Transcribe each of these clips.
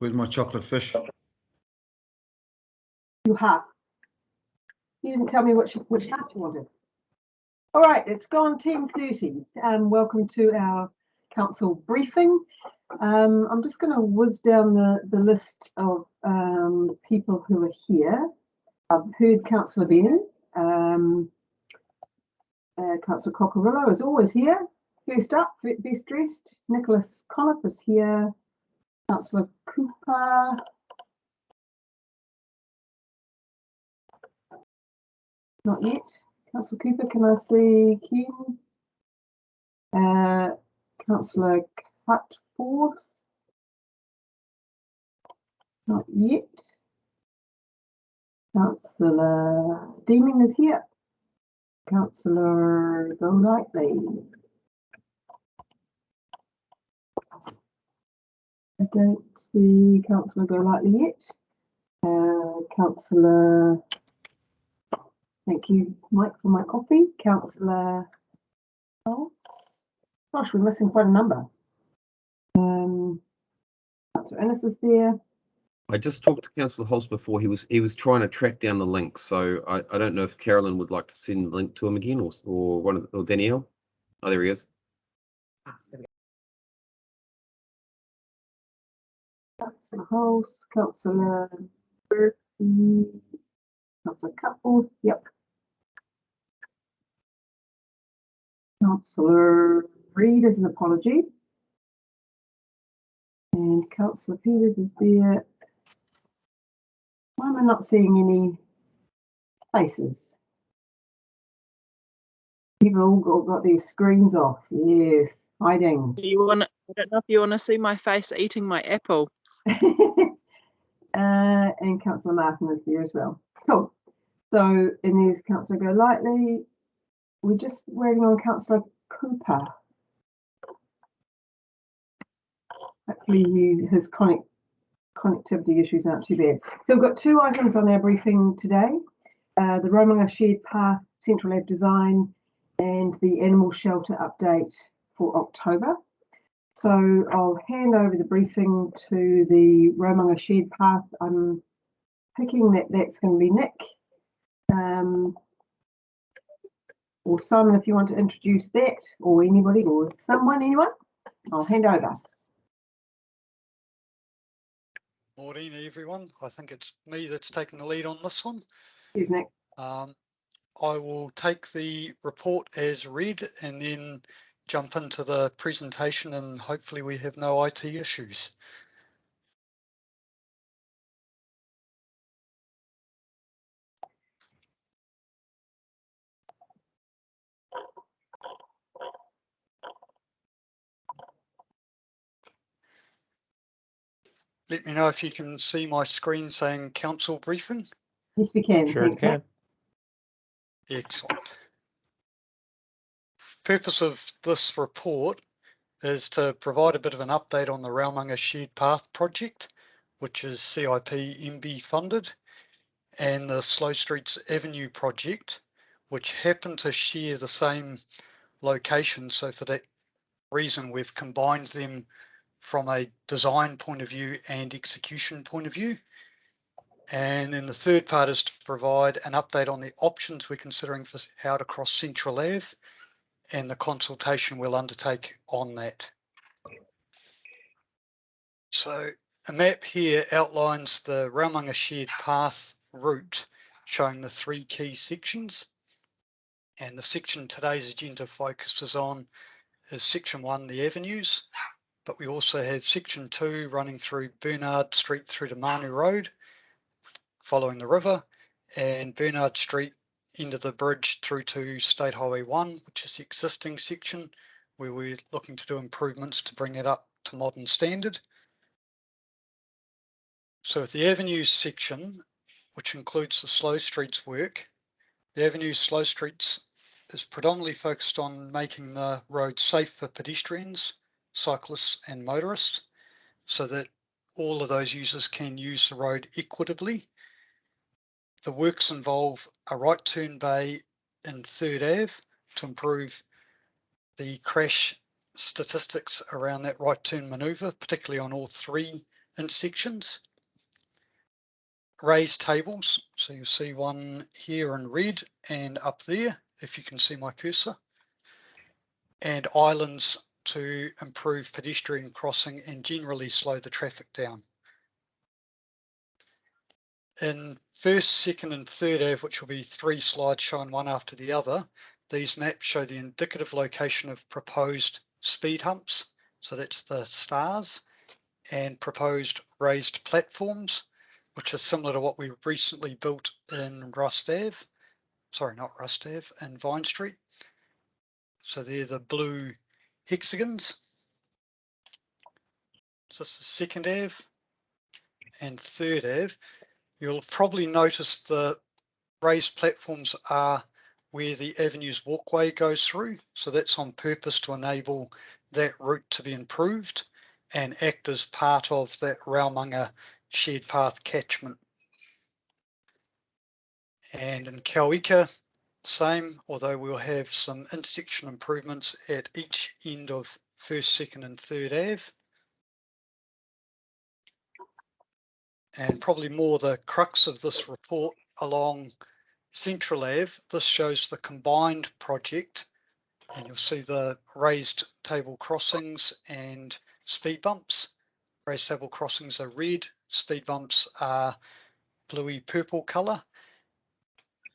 With my chocolate fish. You have. You didn't tell me which half you wanted. All right, it's gone 10:30. Welcome to our council briefing. I'm just going to whiz down the list of people who are here. I've heard Councillor Benny. Councillor Cockerillo is always here. First up, best dressed, Nicholas Conniff is here. Councillor Cooper. Not yet. Councillor Cooper, can I see Q? Councillor Cutforth. Not yet. Councillor Deeming is here. Councillor Golightly. I don't see Councillor Golightly yet. Councillor, thank you, Mike, for my coffee. Councillor, oh, gosh, we're missing quite a number. Councillor Ennis is there. I just talked to Councillor Holst before. He was trying to track down the link, so I don't know if Carolyn would like to send the link to him again, or Danielle. Oh, there he is. Councillor Holst, Councillor Murphy, Councillor Cutforth, yep. Councillor Reid is an apology. And Councillor Peters is there. Why am I not seeing any faces? People all got their screens off. Yes, hiding. I don't know if you want to see my face eating my apple. And Councillor Martin is there as well. Cool. So, and there's Councillor Golightly. We're just waiting on Councillor Cooper. Hopefully his connectivity issues aren't too bad. So we've got two items on our briefing today. The Romanga Shared Path Central Lab Design and the Animal Shelter update for October. So I'll hand over the briefing to the Romanga Shared Path. I'm picking that's going to be Nick. Or Simon, if you want to introduce that, or anybody, or anyone, I'll hand over. Morning, everyone. I think it's me that's taking the lead on this one. Cheers, Nick. I will take the report as read and then jump into the presentation, and hopefully we have no IT issues. Let me know if you can see my screen saying council briefing. Yes, we can. Sure it can. Excellent. Purpose of this report is to provide a bit of an update on the Romanga Shared Path project, which is CIP MB funded, and the Slow Streets Avenue project, which happen to share the same location. So for that reason, we've combined them from a design point of view and execution point of view. And then the third part is to provide an update on the options we're considering for how to cross Central Ave and the consultation we'll undertake on that. So a map here outlines the Romanga Shared Path route, showing the three key sections. And the section today's agenda focuses on is section 1, the avenues, but we also have section 2 running through Bernard Street through to Manu Road, following the river, and Bernard Street into the bridge through to State Highway 1, which is the existing section where we're looking to do improvements to bring it up to modern standard. So with the avenues section, which includes the slow streets work, the avenues slow streets is predominantly focused on making the road safe for pedestrians, cyclists and motorists, so that all of those users can use the road equitably. The works involve a right turn bay in 3rd Ave to improve the crash statistics around that right turn manoeuvre, particularly on all 3 intersections. Raised tables, so you'll see one here in red and up there, if you can see my cursor. And islands to improve pedestrian crossing and generally slow the traffic down. In first, second and third Ave, which will be 3 slides shown one after the other, these maps show the indicative location of proposed speed humps, so that's the stars, and proposed raised platforms, which is similar to what we recently built in Rust Ave. Sorry, not Rust Ave, in Vine Street. So they're the blue hexagons. So this is second Ave and third Ave. You'll probably notice the raised platforms are where the avenue's walkway goes through. So that's on purpose to enable that route to be improved and act as part of that Raumanga shared path catchment. And in Kauika, same, although we'll have some intersection improvements at each end of first, second and third Ave. And probably more the crux of this report along Central Ave, this shows the combined project, and you'll see the raised table crossings and speed bumps. Raised table crossings are red, speed bumps are bluey purple colour.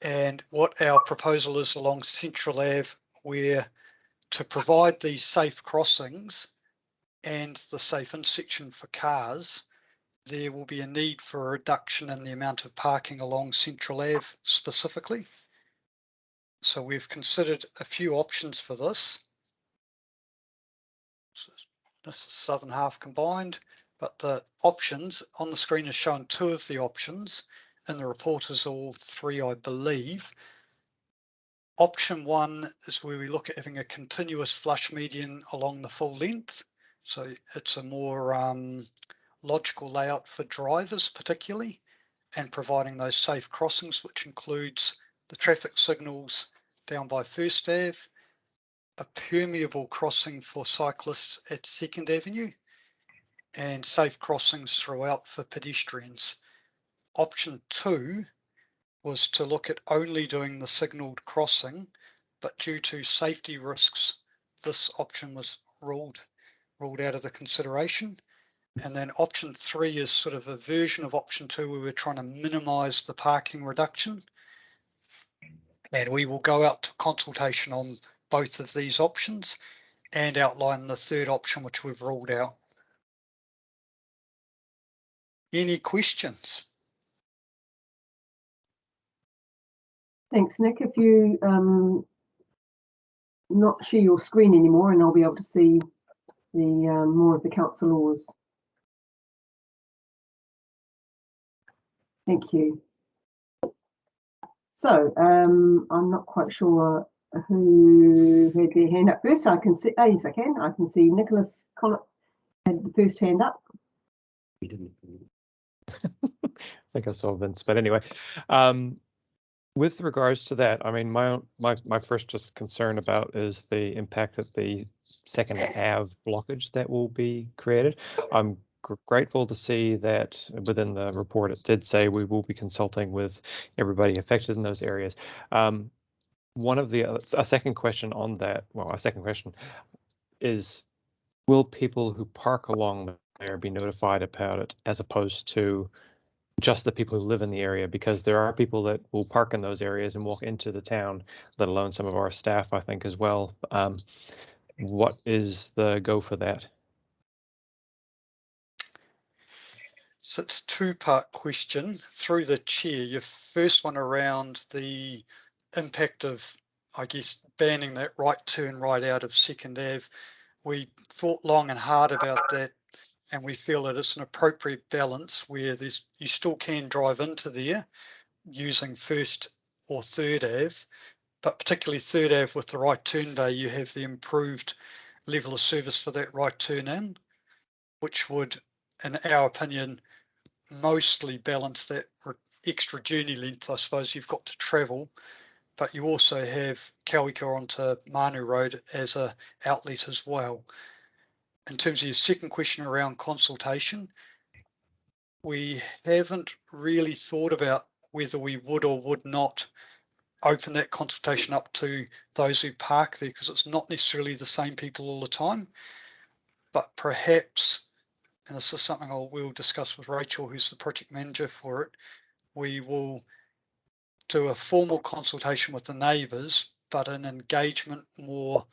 And what our proposal is along Central Ave, where to provide these safe crossings and the safe intersection for cars, there will be a need for a reduction in the amount of parking along Central Ave specifically. So we've considered a few options for this. So this is southern half combined, but the options on the screen are showing 2 of the options, and the report is all 3, I believe. Option 1 is where we look at having a continuous flush median along the full length. So it's a more logical layout for drivers particularly, and providing those safe crossings, which includes the traffic signals down by First Ave, a permeable crossing for cyclists at Second Avenue, and safe crossings throughout for pedestrians. Option 2 was to look at only doing the signalled crossing, but due to safety risks, this option was ruled out of the consideration. And then option 3 is sort of a version of option 2 where we're trying to minimise the parking reduction. And we will go out to consultation on both of these options and outline the third option, which we've ruled out. Any questions? Thanks, Nick. If you not share your screen anymore, and I'll be able to see the more of the council laws. Thank you. So I'm not quite sure who had their hand up first. I can see, yes, I can. I can see Nicholas Collett had the first hand up. We didn't. I think I saw Vince, but anyway, with regards to that, I mean, my first just concern about is the impact that the second Ave blockage that will be created. I'm grateful to see that within the report it did say we will be consulting with everybody affected in those areas. A second question on that, well, a second question is, will people who park along there be notified about it as opposed to just the people who live in the area? Because there are people that will park in those areas and walk into the town, let alone some of our staff, I think, as well. What is the go for that? So it's a 2-part question. Through the chair, your first one around the impact of, I guess, banning that right turn right out of Second Ave. We thought long and hard about that, and we feel that it's an appropriate balance where you still can drive into there using First or Third Ave, but particularly Third Ave with the right turn bay, you have the improved level of service for that right turn in, which would, in our opinion, mostly balance that extra journey length, I suppose, you've got to travel, but you also have Kauika onto Manu Road as a outlet as well. In terms of your second question around consultation, we haven't really thought about whether we would or would not open that consultation up to those who park there, because it's not necessarily the same people all the time. But perhaps, and this is something we'll discuss with Rachel, who's the project manager for it, we will do a formal consultation with the neighbours, but an engagement more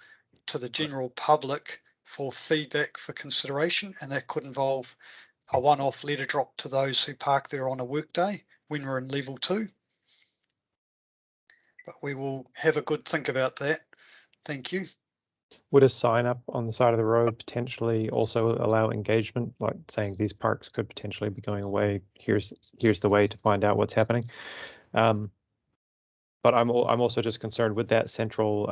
to the general public for feedback for consideration, and that could involve a one-off letter drop to those who park there on a workday when we're in level 2. But we will have a good think about that. Thank you. Would a sign up on the side of the road potentially also allow engagement, like saying these parks could potentially be going away? Here's the way to find out what's happening. But I'm also just concerned with that central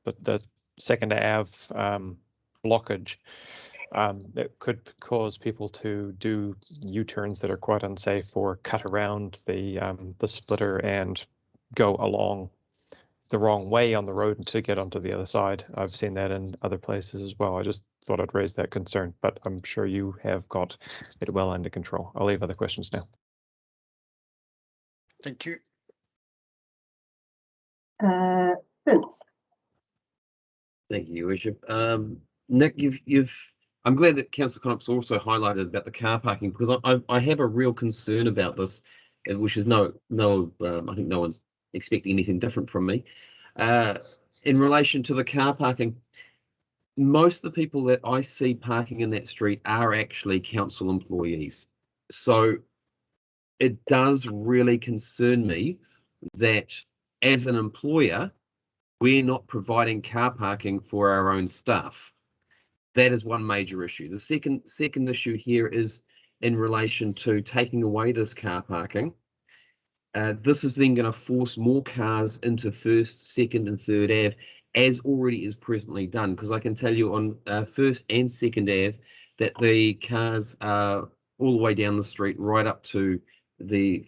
the Second Ave blockage. It could cause people to do U-turns that are quite unsafe, or cut around the splitter and go along the wrong way on the road to get onto the other side. I've seen that in other places as well. I just thought I'd raise that concern, but I'm sure you have got it well under control. I'll leave other questions now. Thank you. Vince. Thank you, Your Worship. Nick, I'm glad that Councillor Connop's also highlighted about the car parking, because I have a real concern about this, which is I think no one's expecting anything different from me. In relation to the car parking, most of the people that I see parking in that street are actually council employees. So it does really concern me that as an employer, we're not providing car parking for our own staff. That is one major issue. The second issue here is in relation to taking away this car parking. This is then going to force more cars into First, Second and Third Ave, as already is presently done, because I can tell you on First and Second Ave that the cars are all the way down the street, right up to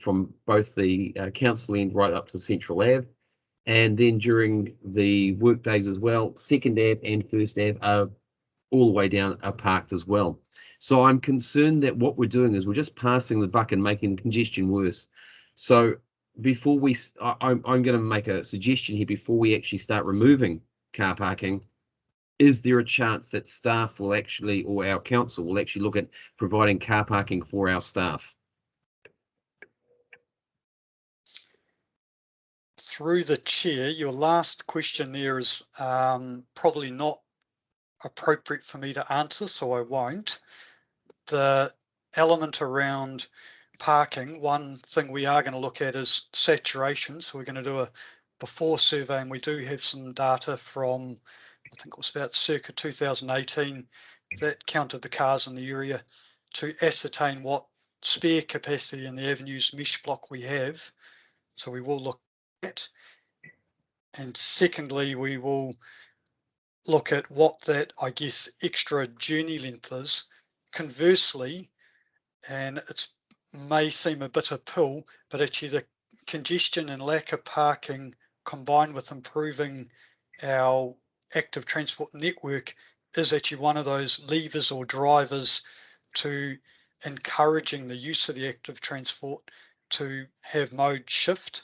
from both the council end right up to Central Ave. And then during the work days as well, Second Ave and First Ave are all the way down, are parked as well. So I'm concerned that what we're doing is we're just passing the buck and making congestion worse. So before I'm going to make a suggestion here before we actually start removing car parking. Is there a chance that staff will actually, or our council will actually look at providing car parking for our staff? Through the chair, your last question there is probably not appropriate for me to answer, so I won't. The element around parking, one thing we are going to look at is saturation. So we're going to do a before survey, and we do have some data from, I think it was about circa 2018, that counted the cars in the area to ascertain what spare capacity in the avenues mesh block we have. So we will look at, and secondly, we will look at what that, I guess, extra journey length is. Conversely, and it may seem a bitter pill, but actually the congestion and lack of parking combined with improving our active transport network is actually one of those levers or drivers to encouraging the use of the active transport to have mode shift.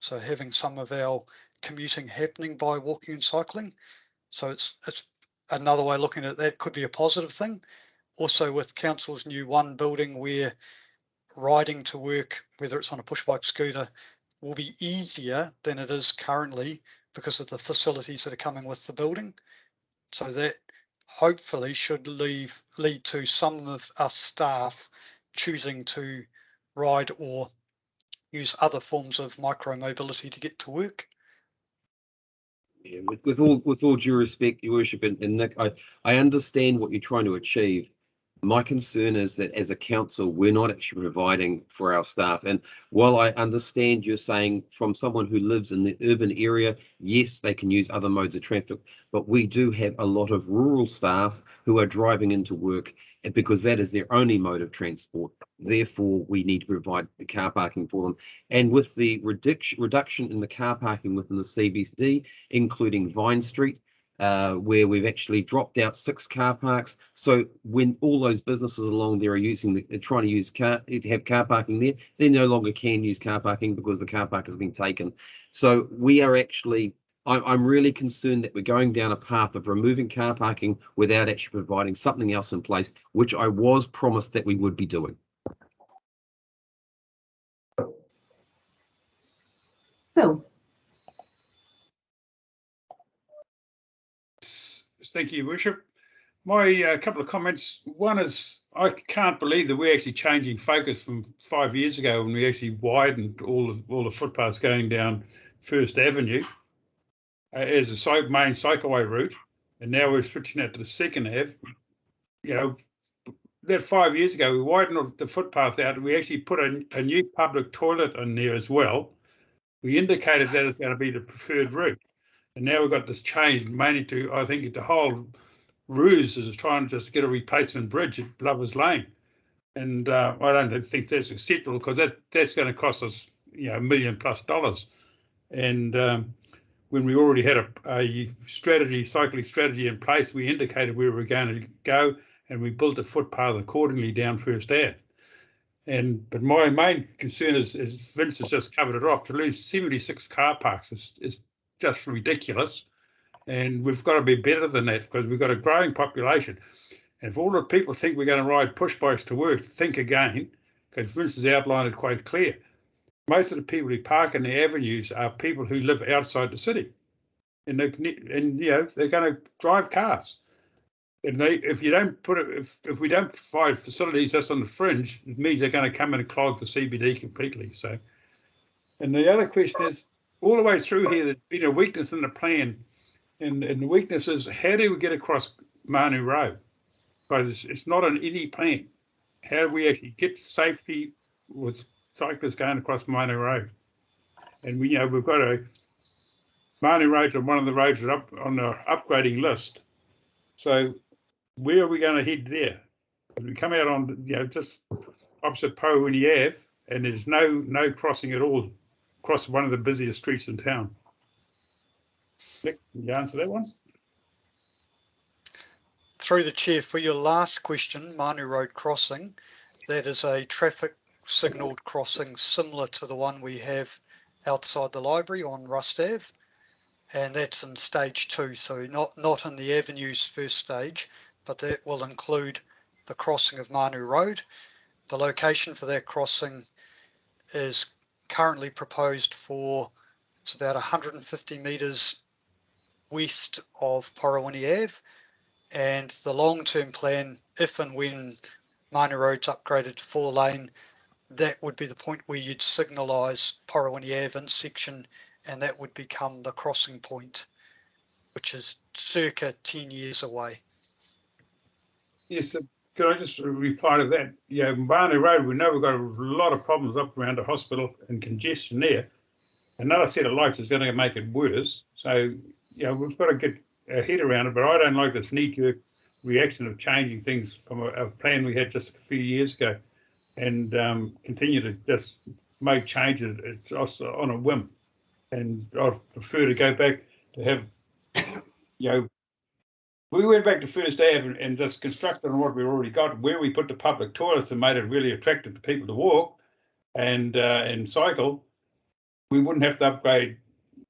So having some of our commuting happening by walking and cycling. So it's another way of looking at that, could be a positive thing. Also with council's new one building, where riding to work, whether it's on a push bike scooter, will be easier than it is currently because of the facilities that are coming with the building. So that hopefully should lead to some of our staff choosing to ride or use other forms of micro mobility to get to work. Yeah, with all due respect, Your Worship, and Nick, I understand what you're trying to achieve. My concern is that as a council, we're not actually providing for our staff. And while I understand you're saying from someone who lives in the urban area, yes, they can use other modes of transport, but we do have a lot of rural staff who are driving into work because that is their only mode of transport. Therefore, we need to provide the car parking for them. And with the reduction in the car parking within the CBD, including Vine Street, where we've actually dropped out 6 car parks. So when all those businesses along there are trying to have car parking there, they no longer can use car parking because the car park has been taken. So we are actually, I'm really concerned that we're going down a path of removing car parking without actually providing something else in place, which I was promised that we would be doing. Phil. Thank you, Worship. My couple of comments. One is, I can't believe that we're actually changing focus from 5 years ago when we actually widened all the footpaths going down First Avenue as a main cycleway route, and now we're switching that to the Second Ave. You know, that 5 years ago we widened the footpath out, and we actually put a new public toilet in there as well. We indicated that it's going to be the preferred route, and now we've got this change mainly to, I think, the whole ruse is trying to just get a replacement bridge at Lovers Lane, and I don't think that's acceptable because that's going to cost us $1 million+. And when we already had a cycling strategy in place, we indicated we were going to go, and we built a footpath accordingly down First Ave. But my main concern is Vince has just covered it off. To lose 76 car parks is just ridiculous. And we've got to be better than that because we've got a growing population. And if all the people think we're going to ride push bikes to work, think again, because Vince has outlined it quite clear. Most of the people who park in the avenues are people who live outside the city, and they're going to drive cars. And if we don't provide facilities just on the fringe, it means they're going to come and clog the CBD completely. So, and the other question is, all the way through here, there's been a weakness in the plan. And the weakness is, how do we get across Manu Road? Because it's not in any plan. How do we actually get safety with cyclists going across Manu Road? And we've got Manu Road's on one of the roads that up on the upgrading list. So where are we going to head there? We come out on just opposite Powini Ave, and there's no crossing at all across one of the busiest streets in town. Nick, can you answer that one? Through the chair, for your last question, Manu Road crossing, that is a traffic signalled crossing similar to the one we have outside the library on Rust Ave, and that's in stage 2, so not in the avenue's first stage, but that will include the crossing of Manu Road. The location for that crossing is currently proposed for, it's about 150 metres west of Porawini Ave, and the long-term plan, if and when Manu Road's upgraded to 4-lane, that would be the point where you'd signalise Porawini Ave in section, and that would become the crossing point, which is circa 10 years away. Yes, can I just reply to that? Manu Road, we know we've got a lot of problems up around the hospital and congestion there. Another set of lights is going to make it worse. So, we've got to get our head around it, but I don't like this knee-jerk reaction of changing things from a plan we had just a few years ago and continue to just make changes. It's also on a whim. And I'd prefer to go back to have, we went back to First Ave and just constructed on what we already got, where we put the public toilets and made it really attractive to people to walk and cycle. We wouldn't have to upgrade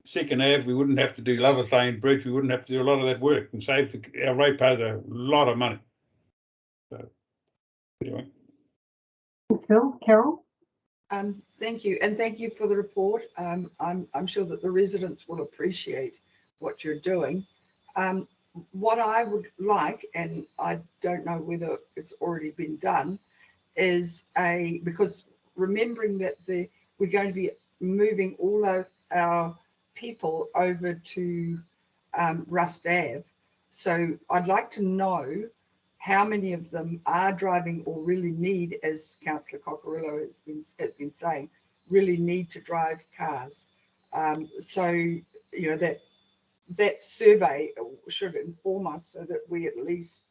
Second Ave, we wouldn't have to do Lovers Lane Bridge, we wouldn't have to do a lot of that work and save our ratepayers a lot of money. So, anyway. Thanks, Phil. Carol? Thank you, and thank you for the report. I'm sure that the residents will appreciate what you're doing. What I would like, and I don't know whether it's already been done, is because remembering that we're going to be moving all of our people over to Rust Ave. So I'd like to know how many of them are driving or really need, as Councillor Cockerillo has been saying, really need to drive cars. So that survey should inform us so that we at least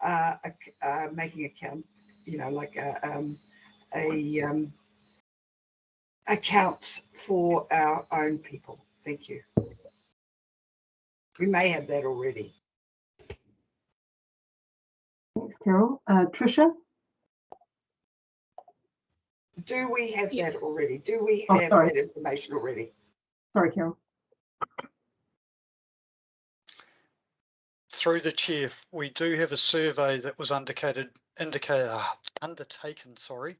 are making account, accounts for our own people. Thank you. We may have that already. Thanks, Carol. Tricia? Do we have that already? Do we Oh, have sorry. that information already? Sorry, Carol. Through the chair, we do have a survey that was undertaken, sorry,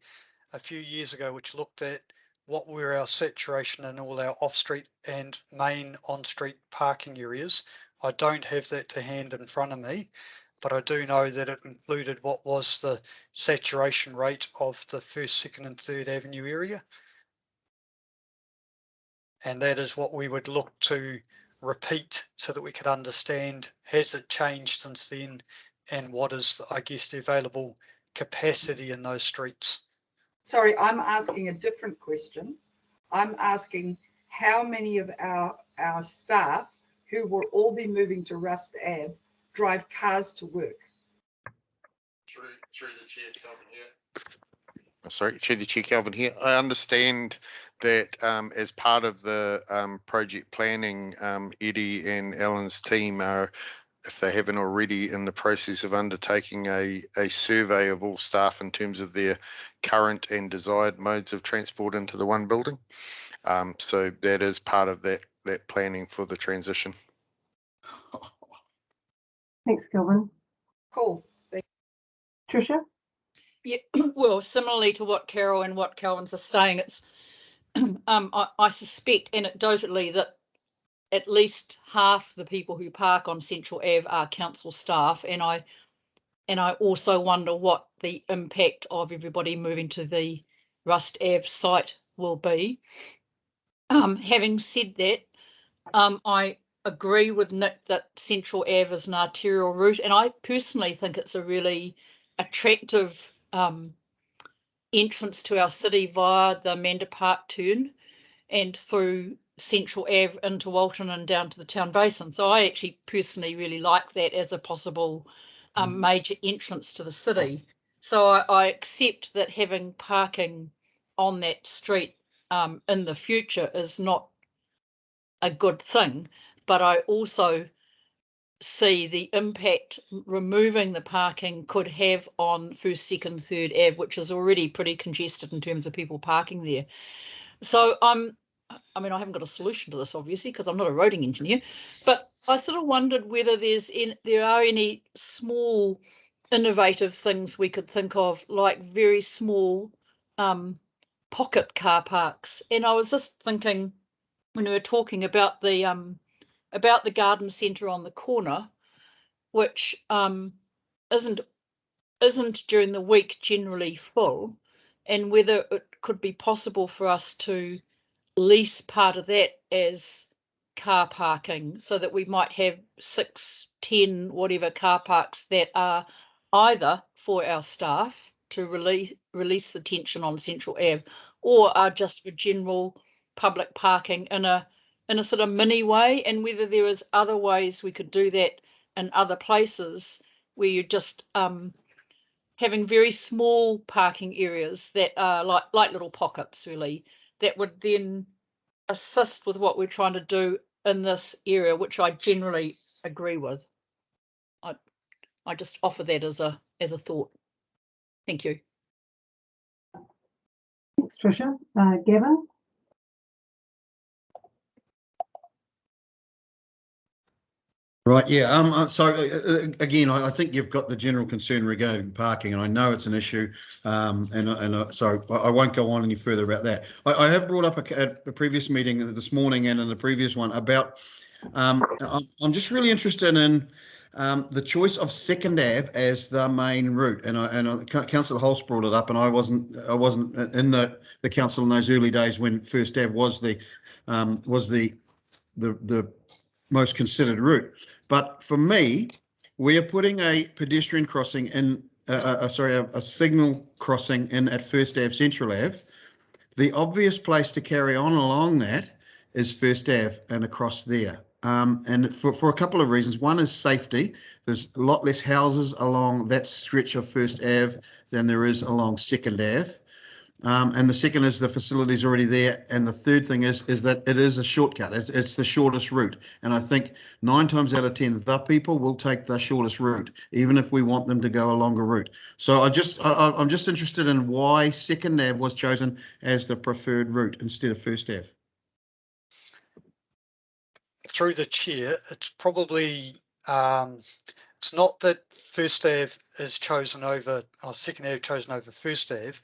a few years ago, which looked at what were our saturation in all our off-street and main on-street parking areas. I don't have that to hand in front of me, but I do know that it included what was the saturation rate of the 1st, 2nd and 3rd Avenue area. And that is what we would look to repeat so that we could understand, has it changed since then, and what is, I guess, the available capacity in those streets. Sorry, I'm asking a different question. I'm asking how many of our staff who will all be moving to Rust Ave drive cars to work? Through the chair, Calvin here. Sorry, through the chair, Calvin here. I understand that as part of the project planning, Eddie and Alan's team are, if they haven't already, in the process of undertaking a survey of all staff in terms of their current and desired modes of transport into the one building. So that is part of that planning for the transition. Thanks, Kelvin. Cool. Tricia? Yeah, well, similarly to what Carol and what Calvin's are saying, it's I suspect anecdotally that at least half the people who park on Central Ave are council staff, and I also wonder what the impact of everybody moving to the Rust Ave site will be. Having said that, I agree with Nick that Central Ave is an arterial route, and I personally think it's a really attractive entrance to our city via the Amanda Park turn and through Central Ave into Walton and down to the town basin. So I actually personally really like that as a possible major entrance to the city. So I accept that having parking on that street in the future is not a good thing, but I also see the impact removing the parking could have on 1st, 2nd, 3rd Ave, which is already pretty congested in terms of people parking there. So I mean, I haven't got a solution to this, obviously, because I'm not a roading engineer, but I sort of wondered whether there are any small innovative things we could think of, like very small pocket car parks. And I was just thinking, when we were talking about the garden centre on the corner, which isn't during the week generally full, and whether it could be possible for us to lease part of that as car parking, so that we might have 6, 10, whatever car parks that are either for our staff to release the tension on Central Ave, or are just for general public parking in a sort of mini way, and whether there is other ways we could do that in other places where you're just having very small parking areas that are like little pockets, really, that would then assist with what we're trying to do in this area, which I generally agree with. I just offer that as a thought. Thank you. Thanks, Tricia. Gavin? Right, yeah. So again, I think you've got the general concern regarding parking, and I know it's an issue, so I won't go on any further about that. I have brought up a previous meeting this morning and in the previous one about. I'm just really interested in the choice of 2nd Ave as the main route, and Councillor Holst brought it up, and I wasn't in the council in those early days when 1st Ave was the most considered route. But for me, we are putting a pedestrian crossing in, a signal crossing in at 1st Ave, Central Ave. The obvious place to carry on along that is 1st Ave and across there. And for a couple of reasons. One is safety. There's a lot less houses along that stretch of 1st Ave than there is along 2nd Ave. And the second is the facility's already there. And the third thing is that it is a shortcut. It's the shortest route. And I think 9 times out of 10, the people will take the shortest route, even if we want them to go a longer route. So I'm just interested in why Second Ave was chosen as the preferred route instead of First Ave. Through the chair, it's probably it's not that First Ave is chosen over, or Second Ave chosen over First Ave.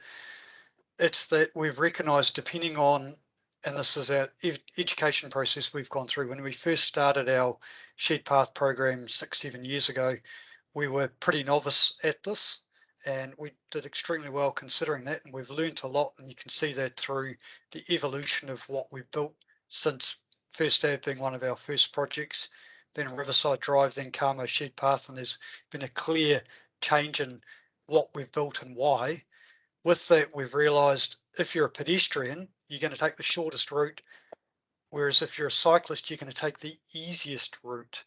It's that we've recognised, depending on, and this is our education process we've gone through. When we first started our shared path program 6-7 years ago, we were pretty novice at this, and we did extremely well considering that, and we've learnt a lot, and you can see that through the evolution of what we've built since First Ave being one of our first projects, then Riverside Drive, then Carmo Shared Path, and there's been a clear change in what we've built and why. With that, we've realised if you're a pedestrian, you're going to take the shortest route, whereas if you're a cyclist, you're going to take the easiest route.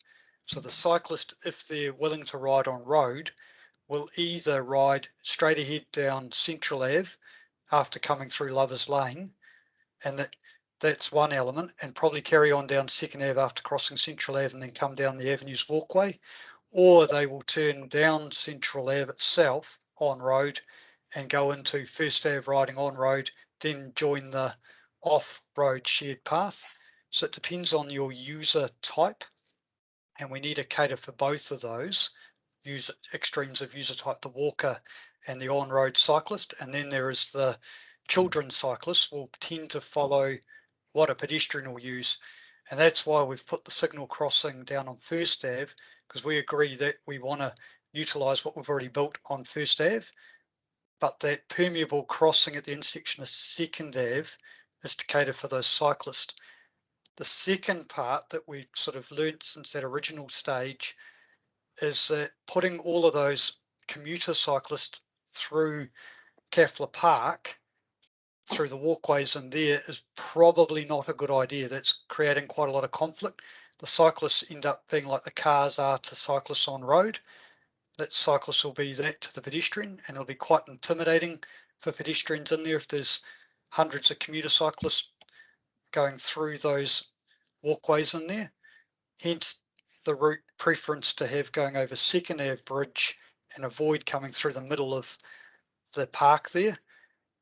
So the cyclist, if they're willing to ride on road, will either ride straight ahead down Central Ave after coming through Lovers Lane, and that's one element, and probably carry on down Second Ave after crossing Central Ave and then come down the Avenues walkway, or they will turn down Central Ave itself on road and go into First Ave riding on road, then join the off-road shared path. So it depends on your user type, and we need to cater for both of those extremes of user type, the walker and the on-road cyclist. And then there is the children's cyclists will tend to follow what a pedestrian will use. And that's why we've put the signal crossing down on First Ave, because we agree that we want to utilise what we've already built on First Ave, but that permeable crossing at the intersection of Second Ave is to cater for those cyclists. The second part that we've sort of learnt since that original stage is that putting all of those commuter cyclists through Kaffler Park, through the walkways in there, is probably not a good idea. That's creating quite a lot of conflict. The cyclists end up being like the cars are to cyclists on road. That cyclists will be that to the pedestrian, and it'll be quite intimidating for pedestrians in there if there's hundreds of commuter cyclists going through those walkways in there. Hence the route preference to have going over Second Ave Bridge and avoid coming through the middle of the park there.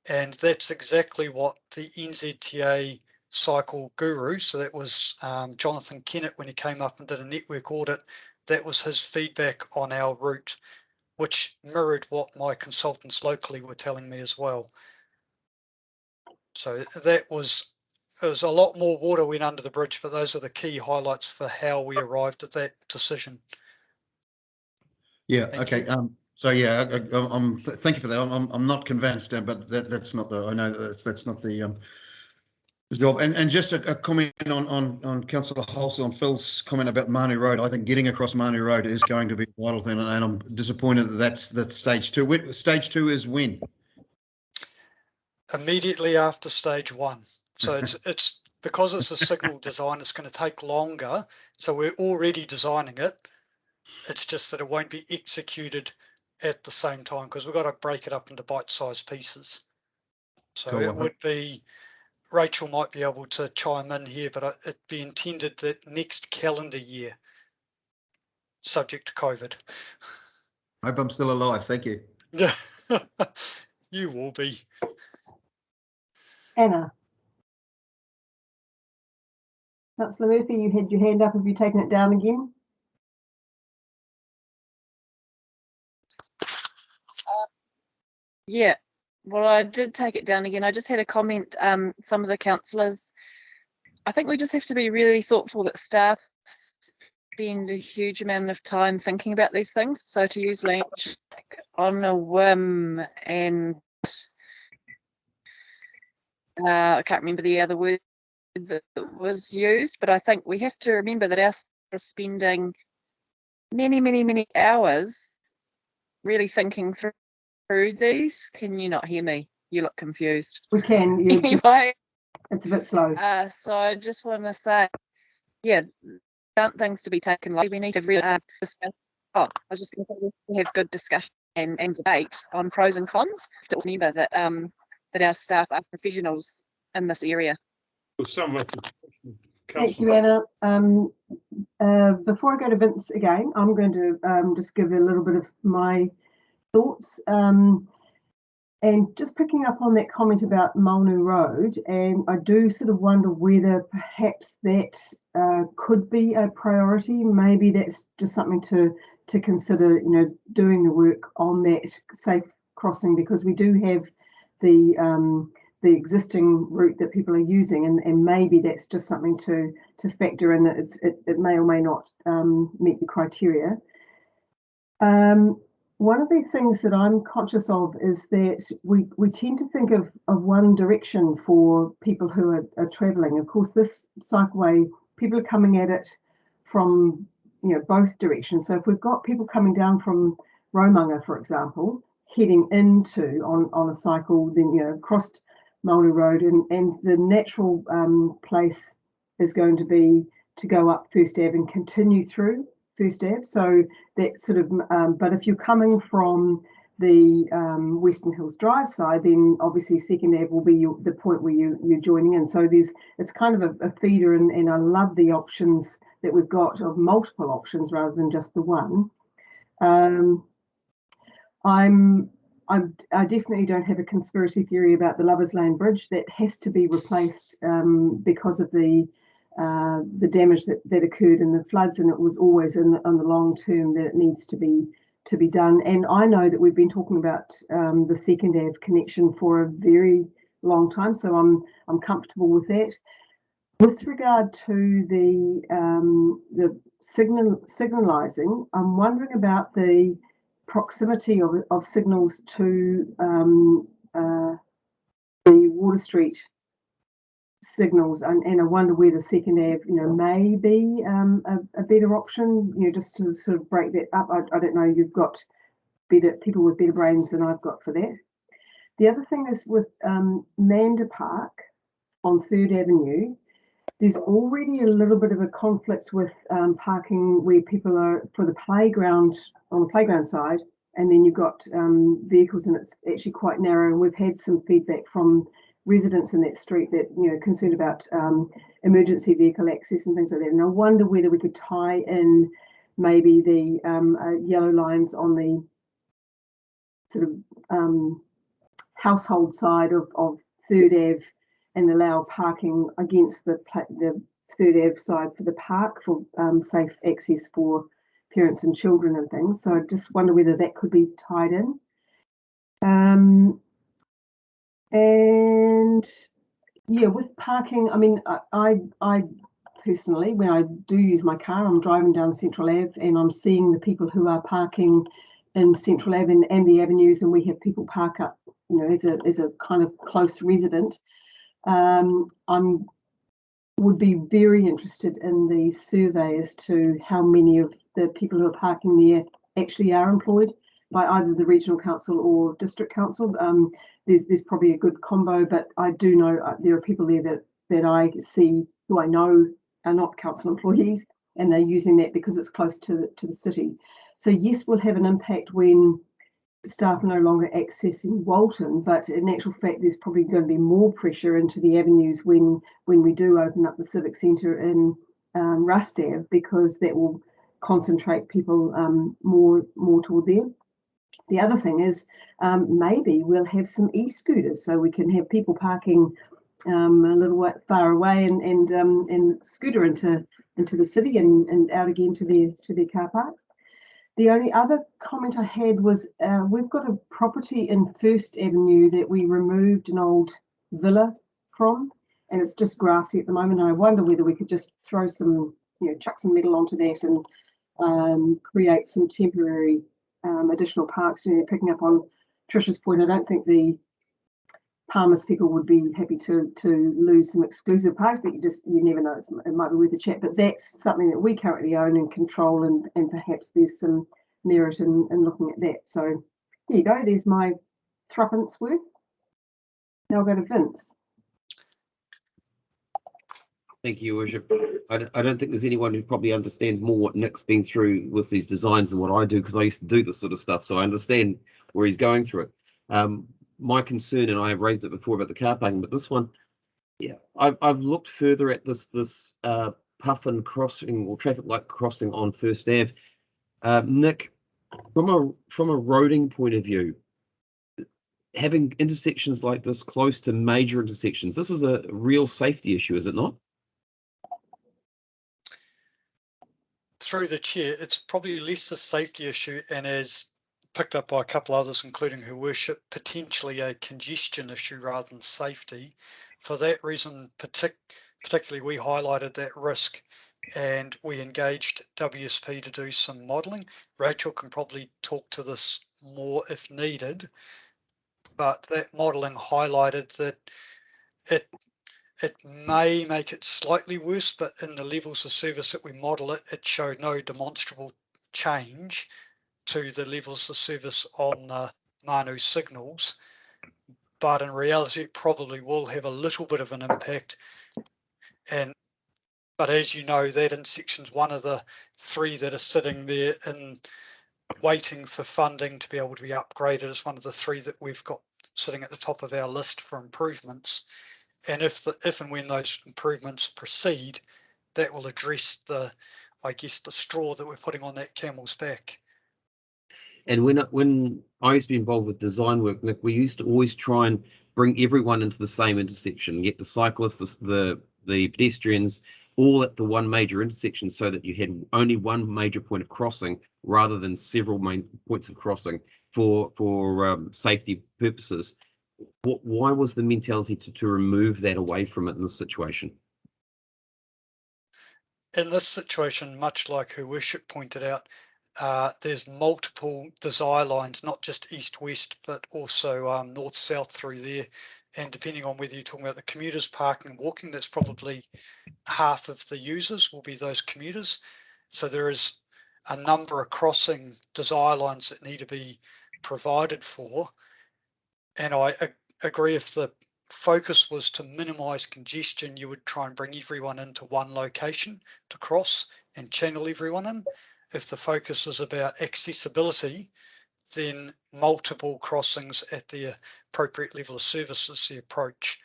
And that's exactly what the NZTA cycle guru, so that was Jonathan Kennett when he came up and did a network audit, that was his feedback on our route, which mirrored what my consultants locally were telling me as well. So it was a lot more water went under the bridge, but those are the key highlights for how we arrived at that decision. Yeah. Thank Okay. you. So yeah, thank you for that. I'm not convinced, but that's not the. I know that's not the job. And just a comment on Councillor Holsey, on Phil's comment about Manu Road. I think getting across Manu Road is going to be a vital thing, and I'm disappointed that that's stage 2. Stage 2 is when? Immediately after stage 1. So it's because it's a signal design, it's going to take longer. So we're already designing it. It's just that it won't be executed at the same time because we've got to break it up into bite-sized pieces. So Cool. it would be, Rachel might be able to chime in here, but it'd be intended that next calendar year, subject to COVID. I hope I'm still alive. Thank you. You will be. Anna. Councillor Murphy, you had your hand up. Have you taken it down again? Yeah, well, I did take it down again. I just had a comment. Some of the councillors, I think we just have to be really thoughtful that staff spend a huge amount of time thinking about these things. So to use language on a whim, and I can't remember the other word that was used, but I think we have to remember that our staff are spending many hours really thinking through these. Can you not hear me? You look confused. We can. Anyway, it's a bit slow. So I just want to say, yeah, aren't things to be taken lightly. We need to really discuss. Oh, I was just going to say we have good discussion and debate on pros and cons. To remember that that our staff are professionals in this area. Well, some of us. Thank you, Anna. Before I go to Vince again, I'm going to just give a little bit of my thoughts. And just picking up on that comment about Maunu Road, and I do sort of wonder whether perhaps that could be a priority. Maybe that's just something to consider, you know, doing the work on that safe crossing, because we do have the existing route that people are using, and maybe that's just something to factor in, that it may or may not meet the criteria. One of the things that I'm conscious of is that we tend to think of one direction for people who are travelling. Of course, this cycleway, people are coming at it from, you know, both directions. So if we've got people coming down from Romanga, for example, heading into on a cycle, then, you know, across Maunu Road, and the natural place is going to be to go up First Ave and continue through First Ave. So that sort of, but if you're coming from the Western Hills Drive side, then obviously Second Ave will be the point where you're joining in. So it's kind of a feeder, and I love the options that we've got, of multiple options rather than just the one. I definitely don't have a conspiracy theory about the Lovers Lane Bridge. That has to be replaced because of the damage that occurred in the floods, and it was always on the long term that it needs to be done. And I know that we've been talking about the Second Ave connection for a very long time, so I'm comfortable with that. With regard to the signalising, I'm wondering about the proximity of signals to the Water Street signals, and I wonder whether Second Ave, you know, may be a better option, you know, just to sort of break that up. I don't know, you've got people with better brains than I've got for that. The other thing is with Manda Park on 3rd Avenue, there's already a little bit of a conflict with parking where people are for the playground, on the playground side, and then you've got vehicles, and it's actually quite narrow. And we've had some feedback from residents in that street that, you know, concerned about emergency vehicle access and things like that. And I wonder whether we could tie in maybe the yellow lines on the sort of household side of 3rd Ave, and allow parking against the 3rd Ave side for the park for safe access for parents and children and things. So I just wonder whether that could be tied in. And yeah, with parking, I mean, I personally, when I do use my car, I'm driving down Central Ave and I'm seeing the people who are parking in Central Ave and the avenues, and we have people park up, you know, as a kind of close resident. Would be very interested in the survey as to how many of the people who are parking there actually are employed by either the regional council or district council. There's probably a good combo, but I do know there are people there that I see who I know are not council employees, and they're using that because it's close to the city. So yes, we'll have an impact when staff are no longer accessing Walton, but in actual fact, there's probably going to be more pressure into the avenues when we do open up the Civic Centre in Rust Ave, because that will concentrate people more toward there. The other thing is maybe we'll have some e-scooters, so we can have people parking a little far away and scooter into the city and out again to their car parks. The only other comment I had was we've got a property in First Avenue that we removed an old villa from, and it's just grassy at the moment. And I wonder whether we could just throw some, you know, chuck some metal onto that and create some temporary additional parks. You know, picking up on Trisha's point, I don't think the Palmer's people would be happy to lose some exclusive parks, but you never know, it might be worth a chat. But that's something that we currently own and control, and perhaps there's some merit in looking at that. So there you go, there's my threepence worth. Now I'll go to Vince. Thank you, Worship. I don't think there's anyone who probably understands more what Nick's been through with these designs than what I do, because I used to do this sort of stuff, so I understand where he's going through it. my concern, and I have raised it before about the car parking, but this one, yeah, I've looked further at this Puffin crossing or traffic light crossing on First Ave. Nick, from a roading point of view, having intersections like this close to major intersections, this is a real safety issue, is it not? Through the chair, it's probably less a safety issue, and as picked up by a couple others, including Her Worship, potentially a congestion issue rather than safety. For that reason, particularly we highlighted that risk and we engaged WSP to do some modelling. Rachel can probably talk to this more if needed, but that modelling highlighted that it may make it slightly worse, but in the levels of service that we model it showed no demonstrable change to the levels of service on the Manu signals. But in reality, it probably will have a little bit of an impact. But as you know, that intersection's one of the 3 that are sitting there and waiting for funding to be able to be upgraded. It's one of the 3 that we've got sitting at the top of our list for improvements. And if and when those improvements proceed, that will address I guess, the straw that we're putting on that camel's back. And when I used to be involved with design work, Nick, we used to always try and bring everyone into the same intersection, get the cyclists, the pedestrians, all at the one major intersection, so that you had only one major point of crossing rather than several main points of crossing for safety purposes. Why was the mentality to remove that away from it in this situation? In this situation, much like Her Worship pointed out, there's multiple desire lines, not just east-west, but also north-south through there. And depending on whether you're talking about the commuters parking and walking, that's probably half of the users will be those commuters. So there is a number of crossing desire lines that need to be provided for. And I agree, if the focus was to minimize congestion, you would try and bring everyone into one location to cross and channel everyone in. If the focus is about accessibility, then multiple crossings at the appropriate level of service is the approach.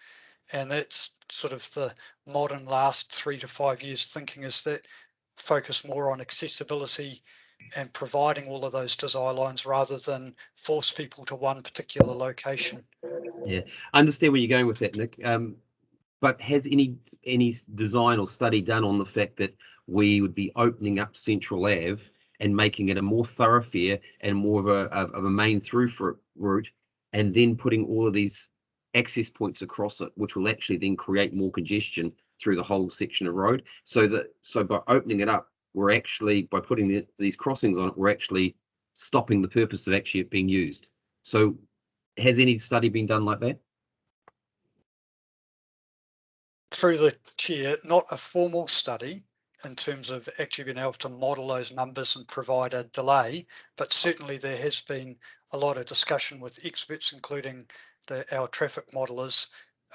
And that's sort of the modern last 3 to 5 years thinking, is that focus more on accessibility and providing all of those desire lines rather than force people to one particular location. Yeah, I understand where you're going with that, Nick. But has any design or study done on the fact that we would be opening up Central Ave and making it a more thoroughfare and more of a main through route, and then putting all of these access points across it, which will actually then create more congestion through the whole section of road? So by opening it up, we're actually, by putting these crossings on it, we're actually stopping the purpose of actually it being used. So has any study been done like that? Through the chair, not a formal study in terms of actually being able to model those numbers and provide a delay, but certainly there has been a lot of discussion with experts, including our traffic modelers,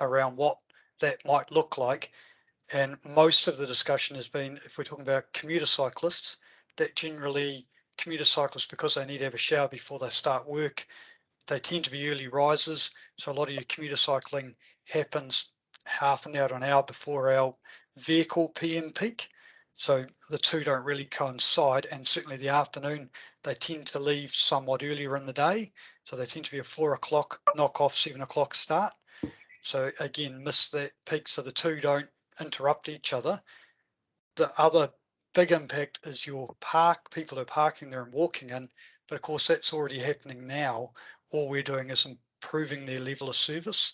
around what that might look like. And most of the discussion has been, if we're talking about commuter cyclists, that generally commuter cyclists, because they need to have a shower before they start work, they tend to be early risers. So a lot of your commuter cycling happens half an hour to an hour before our vehicle PM peak. So the 2 don't really coincide, and certainly the afternoon, they tend to leave somewhat earlier in the day. So they tend to be a 4 o'clock knock off, 7 o'clock start. So again, miss that peak, so the 2 don't interrupt each other. The other big impact is your people are parking there and walking in, but of course that's already happening now. All we're doing is improving their level of service.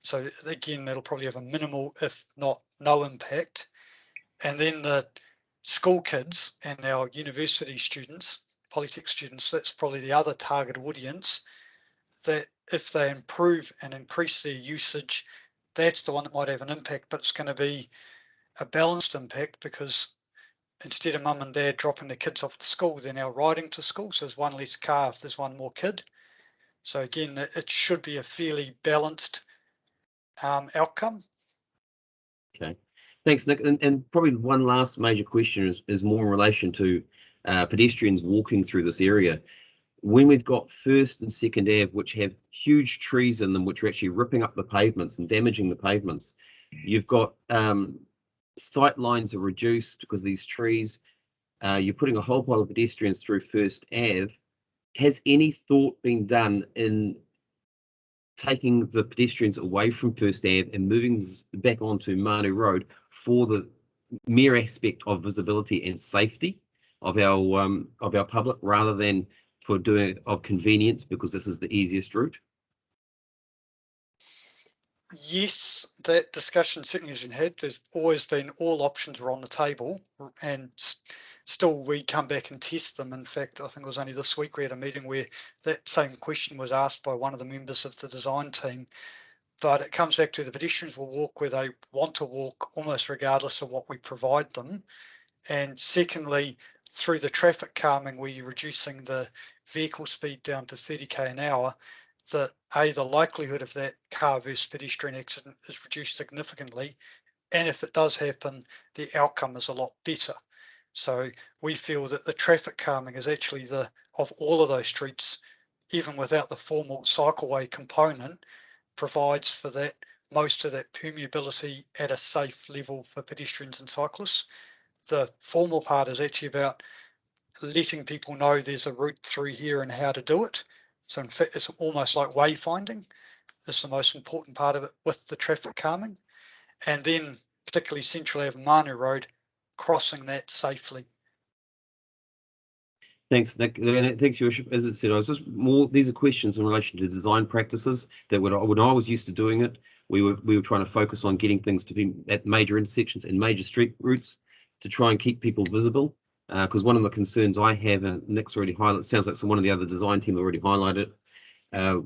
So again, that'll probably have a minimal, if not no impact. And then the school kids and our university students, polytech students, that's probably the other target audience, that if they improve and increase their usage, that's the one that might have an impact, but it's going to be a balanced impact, because instead of mum and dad dropping their kids off at school, they're now riding to school. So there's one less car if there's one more kid. So again, it should be a fairly balanced outcome. Okay, thanks, Nick. And probably one last major question is more in relation to pedestrians walking through this area. when we've got First and Second Ave, which have huge trees in them, which are actually ripping up the pavements and damaging the pavements, you've got sight lines are reduced because of these trees. You're putting a whole pile of pedestrians through First Ave. Has any thought been done in taking the pedestrians away from First Ave and moving back onto Manu Road for the mere aspect of visibility and safety of our public, rather than for doing it of convenience because this is the easiest route? Yes, that discussion certainly has been had. There's always been, all options were on the table, and still we come back and test them. In fact, I think it was only this week we had a meeting where that same question was asked by one of the members of the design team. But it comes back to the pedestrians will walk where they want to walk, almost regardless of what we provide them. And secondly, through the traffic calming, where you're reducing the vehicle speed down to 30k an hour, the likelihood of that car versus pedestrian accident is reduced significantly. And if it does happen, the outcome is a lot better. So we feel that the traffic calming is actually of all of those streets, even without the formal cycleway component, provides for that most of that permeability at a safe level for pedestrians and cyclists. The formal part is actually about letting people know there's a route through here and how to do it. So in fact, it's almost like wayfinding is the most important part of it with the traffic calming. And then particularly Central Ave Manu Road, crossing that safely. Thanks, Nick. Thanks, Your Worship. As it said, I was just these are questions in relation to design practices that when I was used to doing it, we were trying to focus on getting things to be at major intersections and major street routes to try and keep people visible. Because one of the concerns I have, and Nick's already highlighted, sounds like one of the other design team already highlighted,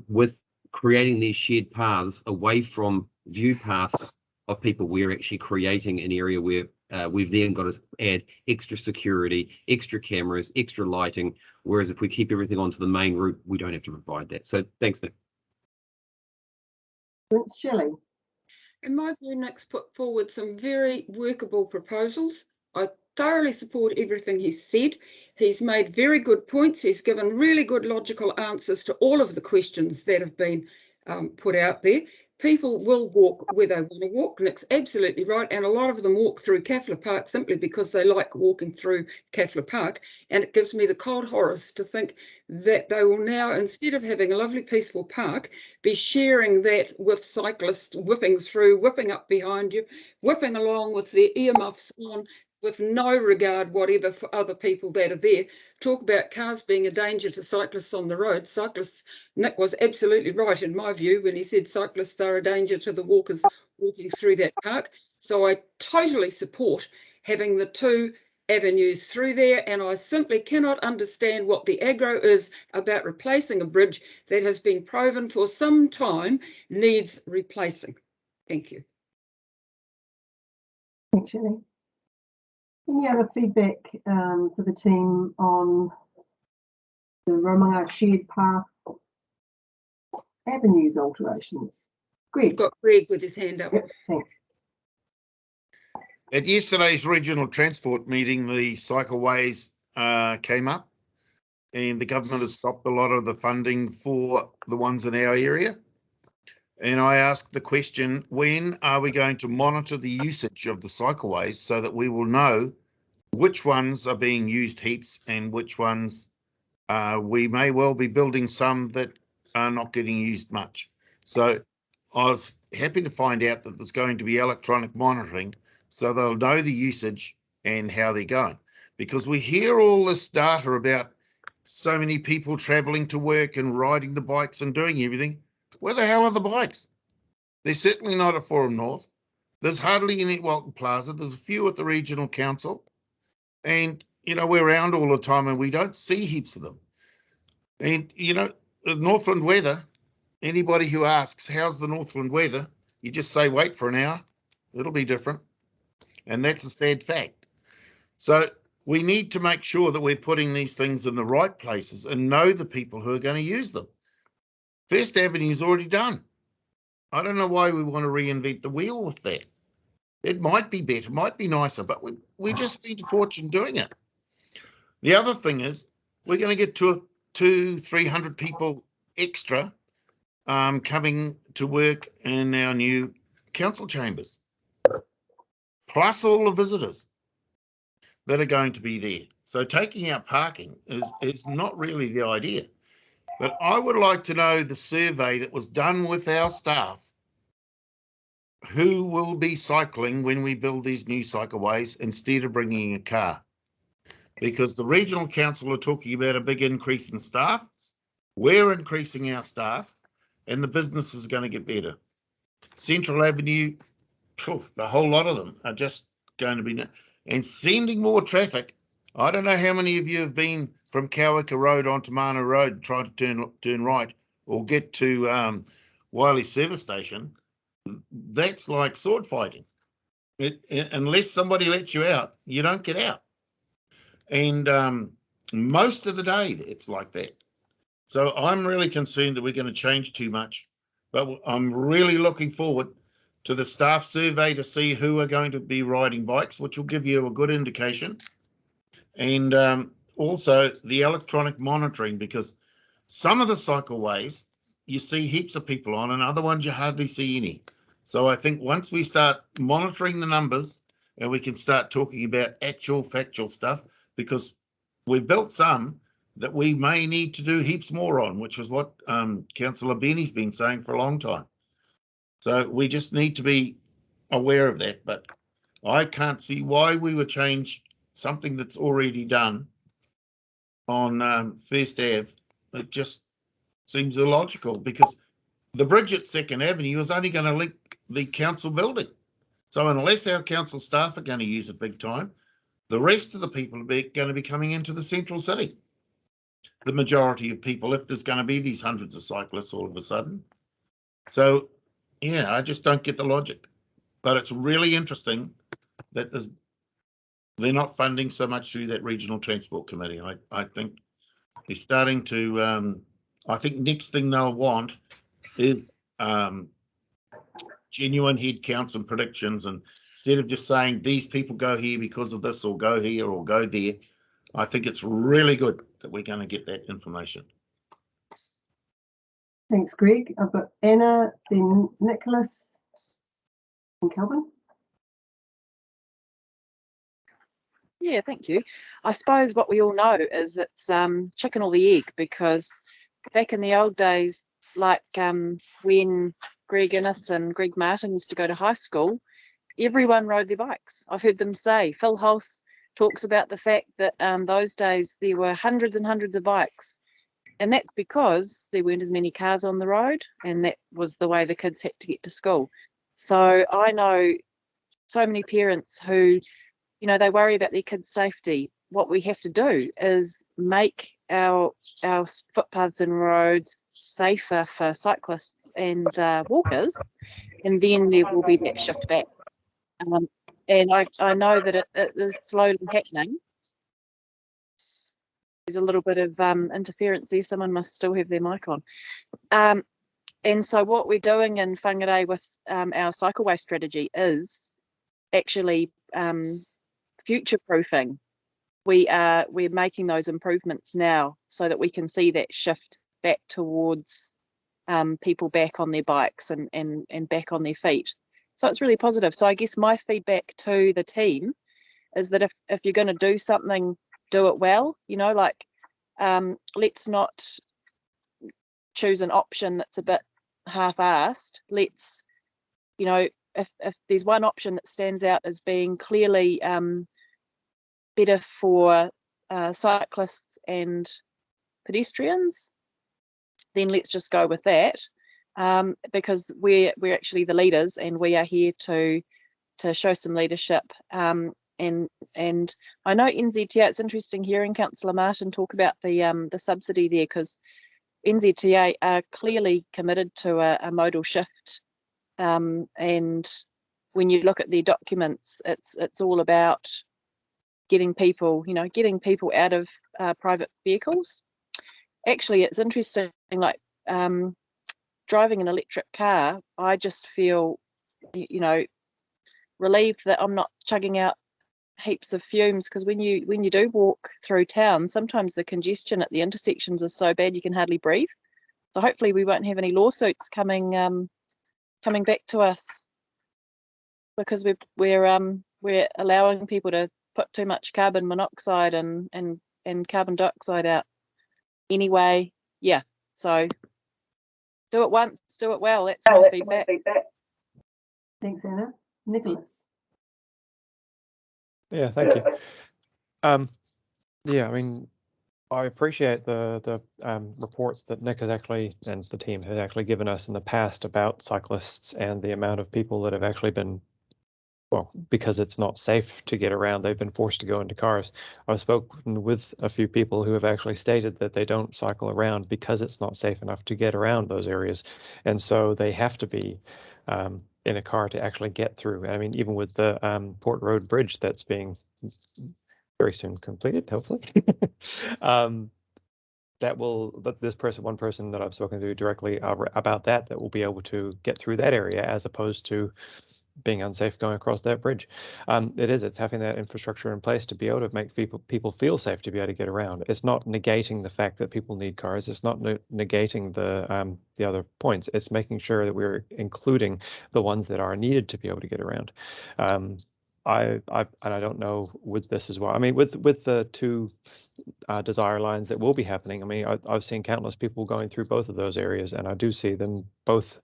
with creating these shared paths away from view paths of people, we're actually creating an area where we've then got to add extra security, extra cameras, extra lighting, whereas if we keep everything onto the main route, we don't have to provide that. So thanks, Nick. Thanks, Shelley. In my view, Nick's put forward some very workable proposals. I thoroughly support everything he's said. He's made very good points. He's given really good logical answers to all of the questions that have been put out there. People will walk where they want to walk. Nick's absolutely right. And a lot of them walk through Kaffler Park simply because they like walking through Kaffler Park. And it gives me the cold horrors to think that they will now, instead of having a lovely peaceful park, be sharing that with cyclists whipping through, whipping up behind you, whipping along with their earmuffs on, with no regard whatever for other people that are there. Talk about cars being a danger to cyclists on the road. Cyclists, Nick was absolutely right in my view when he said cyclists are a danger to the walkers walking through that park. So I totally support having the two avenues through there, and I simply cannot understand what the aggro is about replacing a bridge that has been proven for some time needs replacing. Thank you. Thanks, Shelley. Any other feedback for the team on the Romanga shared path avenues alterations? Greg. We've got Greg with his hand up. Yep, thanks. At yesterday's regional transport meeting, the cycleways came up, and the government has stopped a lot of the funding for the ones in our area. And I asked the question, when are we going to monitor the usage of the cycleways so that we will know which ones are being used heaps and which ones we may well be building some that are not getting used much. So I was happy to find out that there's going to be electronic monitoring so they'll know the usage and how they're going. Because we hear all this data about so many people travelling to work and riding the bikes and doing everything. Where the hell are the bikes? They're certainly not at Forum North. There's hardly any at Walton Plaza. There's a few at the Regional Council. And, you know, we're around all the time and we don't see heaps of them. And, you know, the Northland weather, anybody who asks, how's the Northland weather? You just say, wait for an hour. It'll be different. And that's a sad fact. So we need to make sure that we're putting these things in the right places and know the people who are going to use them. First Avenue is already done. I don't know why we want to reinvent the wheel with that. It might be better, might be nicer, but we just need a fortune doing it. The other thing is we're going to get 200-300 people extra coming to work in our new council chambers, plus all the visitors that are going to be there. So taking out parking is not really the idea. But I would like to know the survey that was done with our staff. Who will be cycling when we build these new cycleways instead of bringing a car? Because the regional council are talking about a big increase in staff. We're increasing our staff and the business is going to get better. Central Avenue, the whole lot of them are just going to be, and sending more traffic. I don't know how many of you have been from Kowika Road onto Mana Road, trying to turn right or get to Wiley Service Station. That's like sword fighting. Unless somebody lets you out, you don't get out. And most of the day it's like that. So I'm really concerned that we're going to change too much. But I'm really looking forward to the staff survey to see who are going to be riding bikes, which will give you a good indication. And also the electronic monitoring, because some of the cycleways you see heaps of people on and other ones you hardly see any. So I think once we start monitoring the numbers and we can start talking about actual factual stuff, because we've built some that we may need to do heaps more on, which is what Councillor Benny's been saying for a long time. So we just need to be aware of that. But I can't see why we would change something that's already done on First Ave. It just seems illogical, because the bridge at 2nd Avenue is only going to link the council building. So unless our council staff are going to use it big time, the rest of the people are going to be coming into the central city. The majority of people, if there's going to be these hundreds of cyclists all of a sudden. So, yeah, I just don't get the logic. But it's really interesting that they're not funding so much through that regional transport committee. I think they're starting to, I think next thing they'll want is genuine head counts and predictions, and instead of just saying these people go here because of this or go here or go there. I think it's really good that we're going to get that information. Thanks, Greg. I've got Anna, then Nicholas, and Kelvin. Yeah, thank you. I suppose what we all know is it's chicken or the egg, because back in the old days, like when Greg Innes and Greg Martin used to go to high school, everyone rode their bikes. I've heard them say, Phil Hulse talks about the fact that those days there were hundreds and hundreds of bikes. And that's because there weren't as many cars on the road, and that was the way the kids had to get to school. So I know so many parents who, you know, they worry about their kids' safety. What we have to do is make our footpaths and roads safer for cyclists and walkers, and then there will be that shift back. And I know that it is slowly happening. There's a little bit of interference there. Someone must still have their mic on. And so what we're doing in Whangarei with our cycleway strategy is actually future-proofing. We're making those improvements now so that we can see that shift back towards people back on their bikes and back on their feet. So it's really positive. So I guess my feedback to the team is that if you're going to do something, do it well. You know, like let's not choose an option that's a bit half-assed. Let's, you know, if there's one option that stands out as being clearly better for cyclists and pedestrians, then let's just go with that, because we're actually the leaders, and we are here to show some leadership. And I know NZTA, it's interesting hearing Councillor Martin talk about the subsidy there, because NZTA are clearly committed to a modal shift. And when you look at their documents, it's all about getting people, you know, getting people out of private vehicles. Actually, it's interesting, like driving an electric car, I just feel, you know, relieved that I'm not chugging out heaps of fumes, because when you do walk through town, sometimes the congestion at the intersections is so bad you can hardly breathe. So hopefully we won't have any lawsuits coming back to us because we're allowing people to put too much carbon monoxide and carbon dioxide out anyway. Yeah, so do it once, do it well. That's my feedback. Thanks, Anna. Nicholas. Yeah, thank you. Yeah, I mean, I appreciate the reports that Nick has actually and the team has actually given us in the past about cyclists and the amount of people that have actually been, well, because it's not safe to get around, they've been forced to go into cars. I've spoken with a few people who have actually stated that they don't cycle around because it's not safe enough to get around those areas. And so they have to be in a car to actually get through. I mean, even with the Port Road Bridge that's being very soon completed, hopefully. One person that I've spoken to directly about that will be able to get through that area as opposed to being unsafe going across that bridge. It's having that infrastructure in place to be able to make people feel safe to be able to get around. It's not negating the fact that people need cars. It's not negating the other points. It's making sure that we're including the ones that are needed to be able to get around. I don't know with this as well. I mean, with the two desire lines that will be happening. I mean, I've seen countless people going through both of those areas, and I do see them both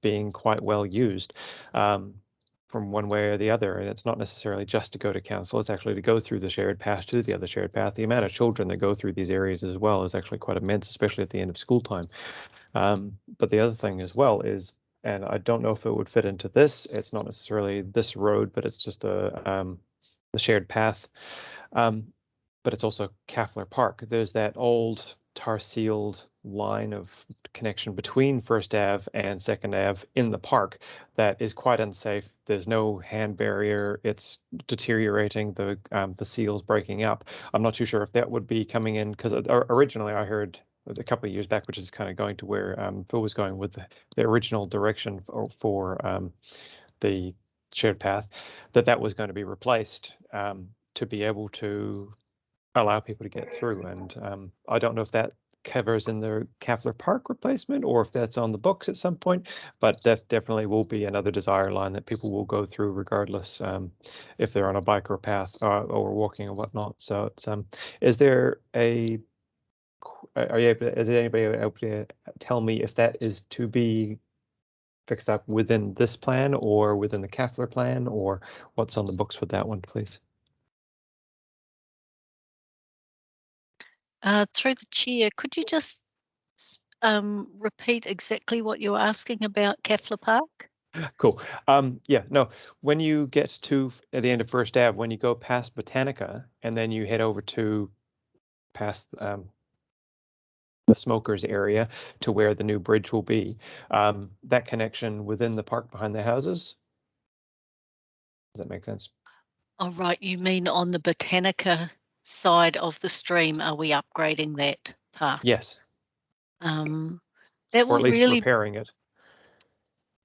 being quite well used from one way or the other. And it's not necessarily just to go to council, it's actually to go through the shared path to the other shared path. The amount of children that go through these areas as well is actually quite immense, especially at the end of school time. But the other thing as well is, and I don't know if it would fit into this, it's not necessarily this road, but it's just the shared path. But it's also Kaffler Park. There's that old tar-sealed line of connection between First Ave and Second Ave in the park that is quite unsafe. There's no hand barrier. It's deteriorating. The seal's breaking up. I'm not too sure if that would be coming in, because originally I heard a couple of years back, which is kind of going to where Phil was going with the original direction for the shared path, that was going to be replaced to be able to allow people to get through. And I don't know if that covers in the Kaffler Park replacement or if that's on the books at some point, but that definitely will be another desire line that people will go through regardless if they're on a bike or path or walking or whatnot. So it's is there a is anybody able to tell me if that is to be fixed up within this plan or within the Kaffler plan, or what's on the books with that one, please? Through the chair, could you just repeat exactly what you're asking about Kaffler Park? Cool. Yeah, no, when you get to at the end of First Ave, when you go past Botanica and then you head over to past the smokers area to where the new bridge will be, that connection within the park behind the houses. Does that make sense? Oh, right. You mean on the Botanica side of the stream, are we upgrading that path? Yes. That Or will at least really repairing it.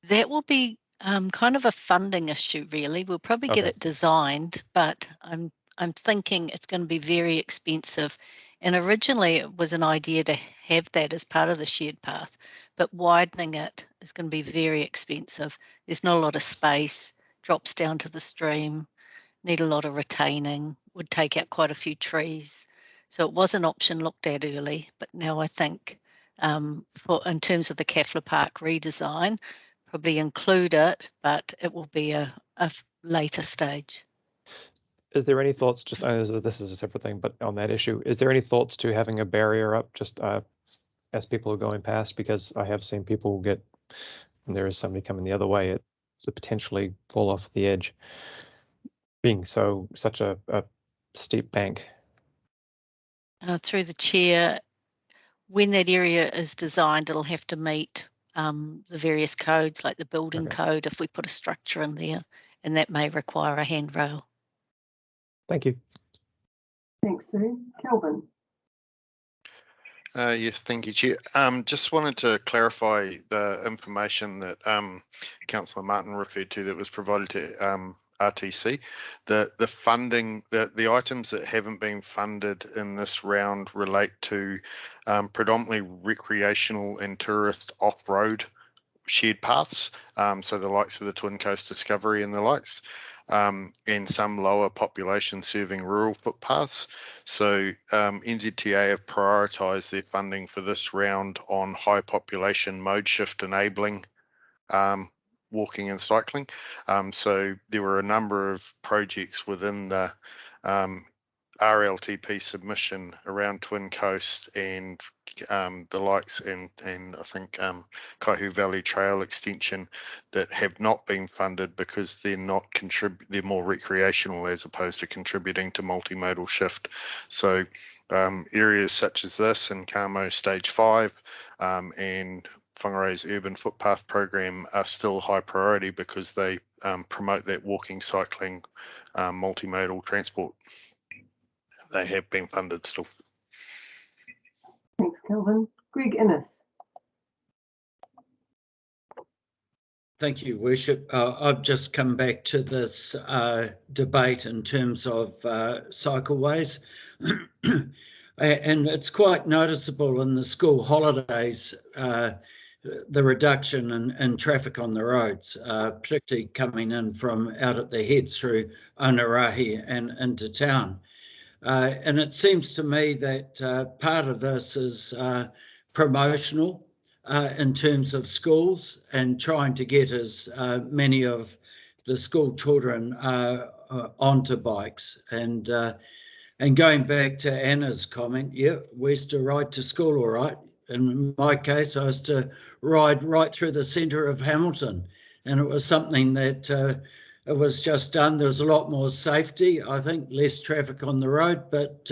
That will be kind of a funding issue, really. We'll probably get Okay. it designed, but I'm thinking it's going to be very expensive. And originally it was an idea to have that as part of the shared path, but widening it is going to be very expensive. There's not a lot of space, drops down to the stream, need a lot of retaining, would take out quite a few trees. So it was an option looked at early, but now I think in terms of the Kaffler Park redesign, probably include it, but it will be a later stage. Is there any thoughts, just this is a separate thing, but on that issue, is there any thoughts to having a barrier up just as people are going past? Because I have seen people get, and there is somebody coming the other way, it could potentially fall off the edge, being such a steep bank. Through the chair, when that area is designed, it'll have to meet the various codes, like the building code, if we put a structure in there, and that may require a handrail. Thank you. Thanks, Sue. Kelvin. Yes, thank you, Chair. Just wanted to clarify the information that Councillor Martin referred to that was provided to RTC. The funding, the items that haven't been funded in this round relate to predominantly recreational and tourist off-road shared paths, so the likes of the Twin Coast Discovery and the likes, and some lower population serving rural footpaths. So NZTA have prioritised their funding for this round on high population mode shift enabling walking and cycling. So there were a number of projects within the RLTP submission around Twin Coast and the likes, and I think Kaihu Valley Trail extension that have not been funded because they're not they're more recreational as opposed to contributing to multimodal shift. So areas such as this in Kamo Stage 5 and Whangarei's urban footpath program are still high priority because they promote that walking, cycling, multimodal transport. They have been funded still. Thanks, Kelvin. Greg Innes. Thank you, Worship. I've just come back to this debate in terms of cycleways. And it's quite noticeable in the school holidays, the reduction in traffic on the roads, particularly coming in from out at the head through Whangarei and into town. And it seems to me that part of this is promotional in terms of schools and trying to get as many of the school children onto bikes. And going back to Anna's comment, yeah, we used to ride to school all right. In my case, I used to ride right through the centre of Hamilton, and it was something that it was just done. There was a lot more safety, I think, less traffic on the road, but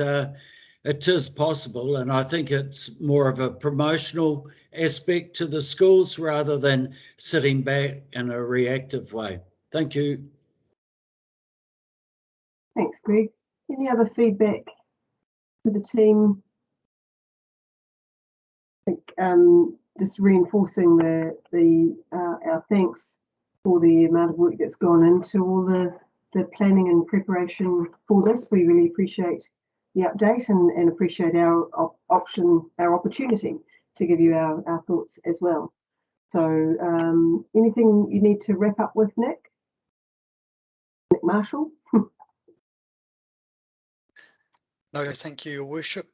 it is possible, and I think it's more of a promotional aspect to the schools rather than sitting back in a reactive way. Thank you. Thanks, Greg. Any other feedback for the team? I think just reinforcing our thanks for the amount of work that's gone into all the planning and preparation for this. We really appreciate the update and appreciate our opportunity to give you our thoughts as well. So anything you need to wrap up with, Nick Marshall? No, thank you, Your Worship.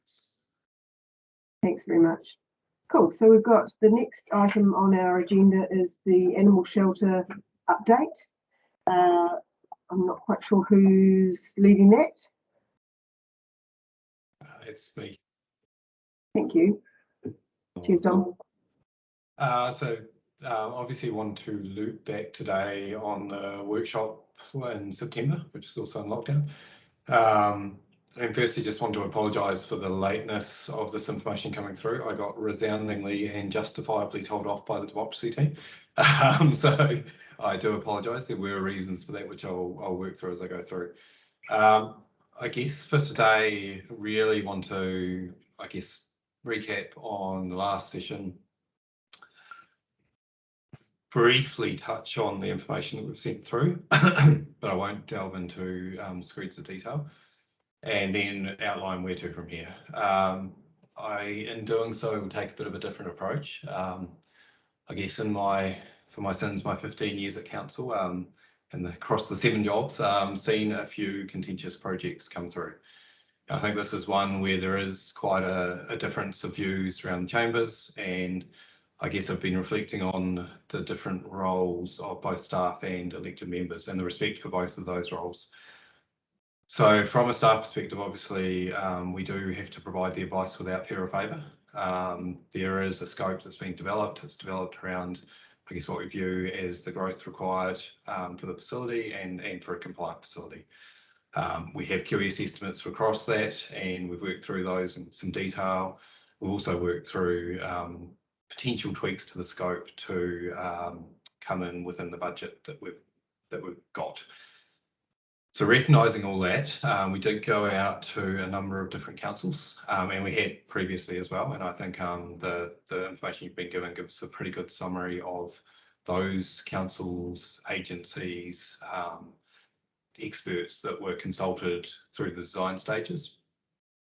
Thanks very much. Cool. So we've got the next item on our agenda is the animal shelter update. I'm not quite sure who's leading that. It's me. Thank you. Cheers, Dom. Obviously want to loop back today on the workshop in September, which is also in lockdown. And firstly, just want to apologise for the lateness of this information coming through. I got resoundingly and justifiably told off by the democracy team. So I do apologise. There were reasons for that, which I'll work through as I go through. I guess for today, really want to, recap on the last session, briefly touch on the information that we've sent through, but I won't delve into screeds of detail, and then outline where to from here. In doing so, will take a bit of a different approach. I guess for my 15 years at council, and across the 7 jobs, seen a few contentious projects come through. I think this is one where there is quite a difference of views around the chambers, and I guess I've been reflecting on the different roles of both staff and elected members and the respect for both of those roles. So from a staff perspective, obviously, we do have to provide the advice without fear or favour. There is a scope that's being developed. It's developed around, I guess, what we view as the growth required for the facility and for a compliant facility. We have QS estimates across that, and we've worked through those in some detail. We've also worked through potential tweaks to the scope to come in within the budget that we've got. So recognising all that, we did go out to a number of different councils, and we had previously as well. And I think the information you've been given gives a pretty good summary of those councils, agencies, experts that were consulted through the design stages,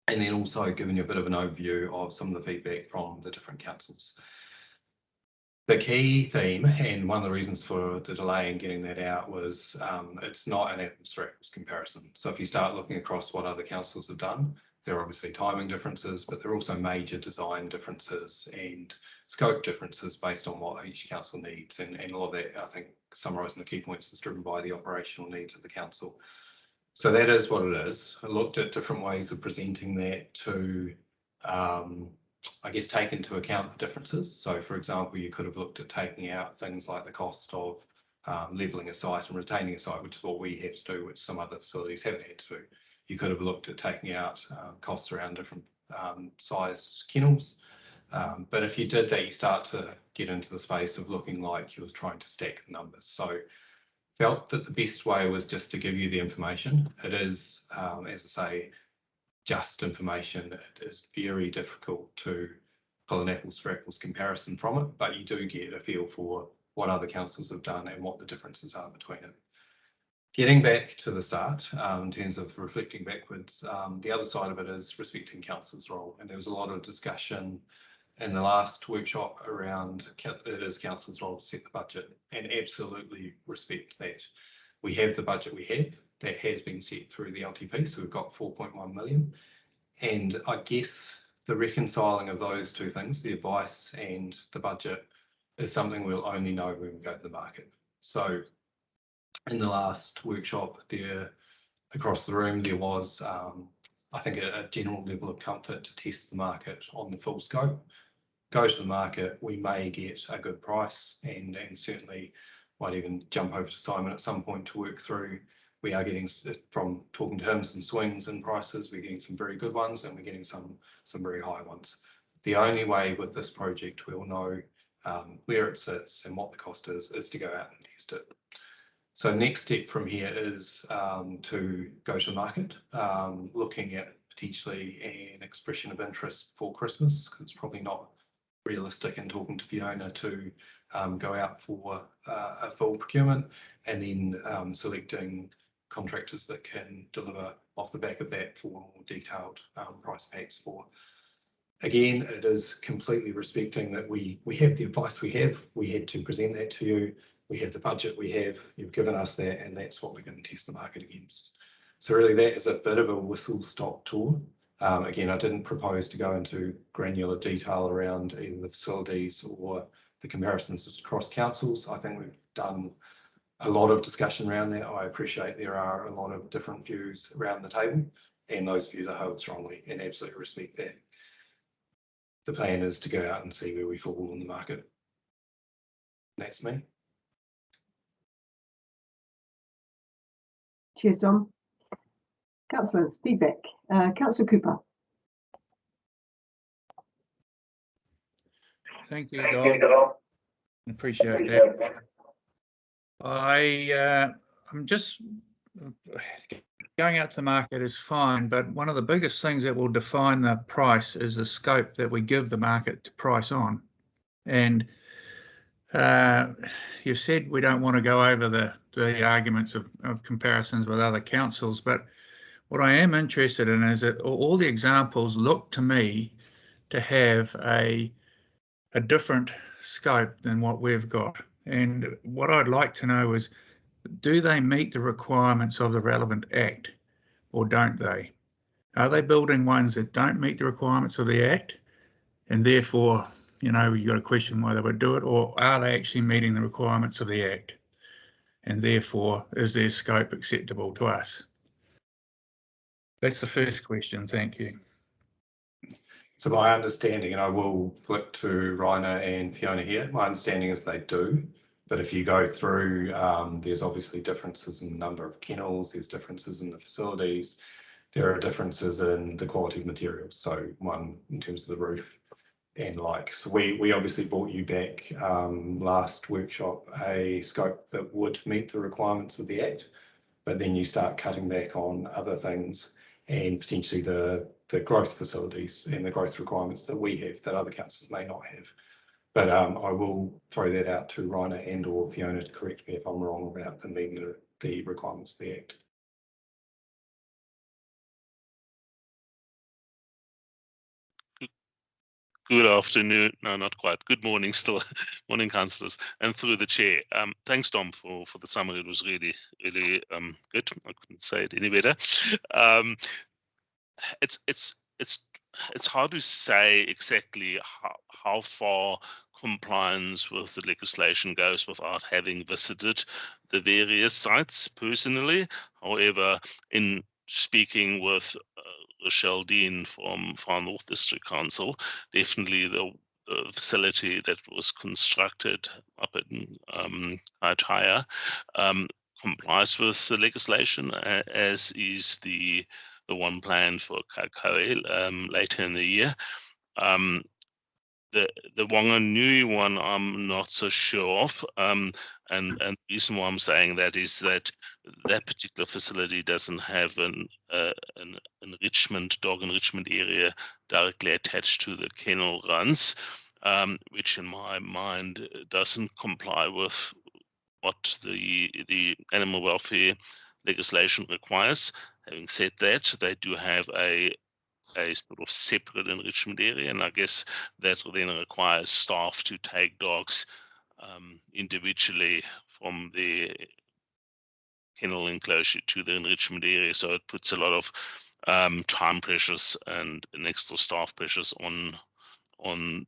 and then also giving you a bit of an overview of some of the feedback from the different councils. The key theme, and one of the reasons for the delay in getting that out, was it's not an apples to apples comparison. So if you start looking across what other councils have done, there are obviously timing differences, but there are also major design differences and scope differences based on what each council needs. And a lot of that, I think, summarising the key points, is driven by the operational needs of the council. So that is what it is. I looked at different ways of presenting that to, I guess, take into account the differences. So, for example, you could have looked at taking out things like the cost of levelling a site and retaining a site, which is what we have to do, which some other facilities haven't had to do. You could have looked at taking out costs around different size kennels. But if you did that, you start to get into the space of looking like you're trying to stack the numbers. So felt that the best way was just to give you the information. It is, as I say, just information. It is very difficult to pull an apples for apples comparison from it, but you do get a feel for what other councils have done and what the differences are between it. Getting back to the start, in terms of reflecting backwards, the other side of it is respecting council's role. And there was a lot of discussion in the last workshop around it is council's role to set the budget, and absolutely respect that. We have the budget we have that has been set through the LTP, so we've got 4.1 million. And I guess the reconciling of those two things, the advice and the budget, is something we'll only know when we go to the market. So in the last workshop there, across the room, there was, I think, a general level of comfort to test the market on the full scope. Go to the market, we may get a good price, and certainly might even jump over to Simon at some point to work through. We are getting, from talking to him, some swings in prices. We're getting some very good ones, and we're getting some very high ones. The only way with this project we'll know where it sits and what the cost is to go out and test it. So next step from here is to go to the market, looking at potentially an expression of interest for Christmas, because it's probably not realistic in talking to Fiona to go out for a full procurement, and then selecting contractors that can deliver off the back of that for more detailed price packs for. Again, it is completely respecting that we have the advice we have. We had to present that to you. We have the budget we have. You've given us that, and that's what we're going to test the market against. So really, that is a bit of a whistle-stop tour. Again, I didn't propose to go into granular detail around either the facilities or the comparisons across councils. I think we've done a lot of discussion around that. I appreciate there are a lot of different views around the table, and those views are held strongly, and absolutely respect that. The plan is to go out and see where we fall in the market. That's me. Cheers, Dom. Councillors, feedback. Councillor Cooper. Thank you, Dom. Appreciate that. I'm just going out to the market is fine, but one of the biggest things that will define the price is the scope that we give the market to price on. And you've said we don't want to go over the arguments of comparisons with other councils, but what I am interested in is that all the examples look to me to have a different scope than what we've got. And what I'd like to know is, do they meet the requirements of the relevant Act, or don't they? Are they building ones that don't meet the requirements of the Act, and therefore, you know, you've got to question why they would do it, or are they actually meeting the requirements of the Act, and therefore is their scope acceptable to us? That's the first question. Thank you. So my understanding, and I will flip to Rainer and Fiona here, my understanding is they do. But if you go through, there's obviously differences in the number of kennels, there's differences in the facilities, there are differences in the quality of materials. So one, in terms of the roof and like, so we obviously brought you back last workshop a scope that would meet the requirements of the Act, but then you start cutting back on other things and potentially the growth facilities and the growth requirements that we have that other councils may not have. But I will throw that out to Rainer and or Fiona to correct me if I'm wrong about them meeting the requirements of the Act. Good afternoon. No, not quite. Good morning still. Morning, councillors. And through the chair. Thanks, Dom, for the summary. It was really good. I couldn't say it any better. It's hard to say exactly how far compliance with the legislation goes without having visited the various sites personally. However, in speaking with Rochelle Dean from Far North District Council, definitely the facility that was constructed up in Kaitaia complies with the legislation, as is the one planned for Kaikohe later in the year. The Whanganui one I'm not so sure of, and the reason why I'm saying that is that particular facility doesn't have an dog enrichment area directly attached to the kennel runs, which in my mind doesn't comply with what the animal welfare legislation requires. Having said that, they do have a sort of separate enrichment area, and I guess that then requires staff to take dogs individually from the kennel enclosure to the enrichment area. So it puts a lot of time pressures and extra staff pressures on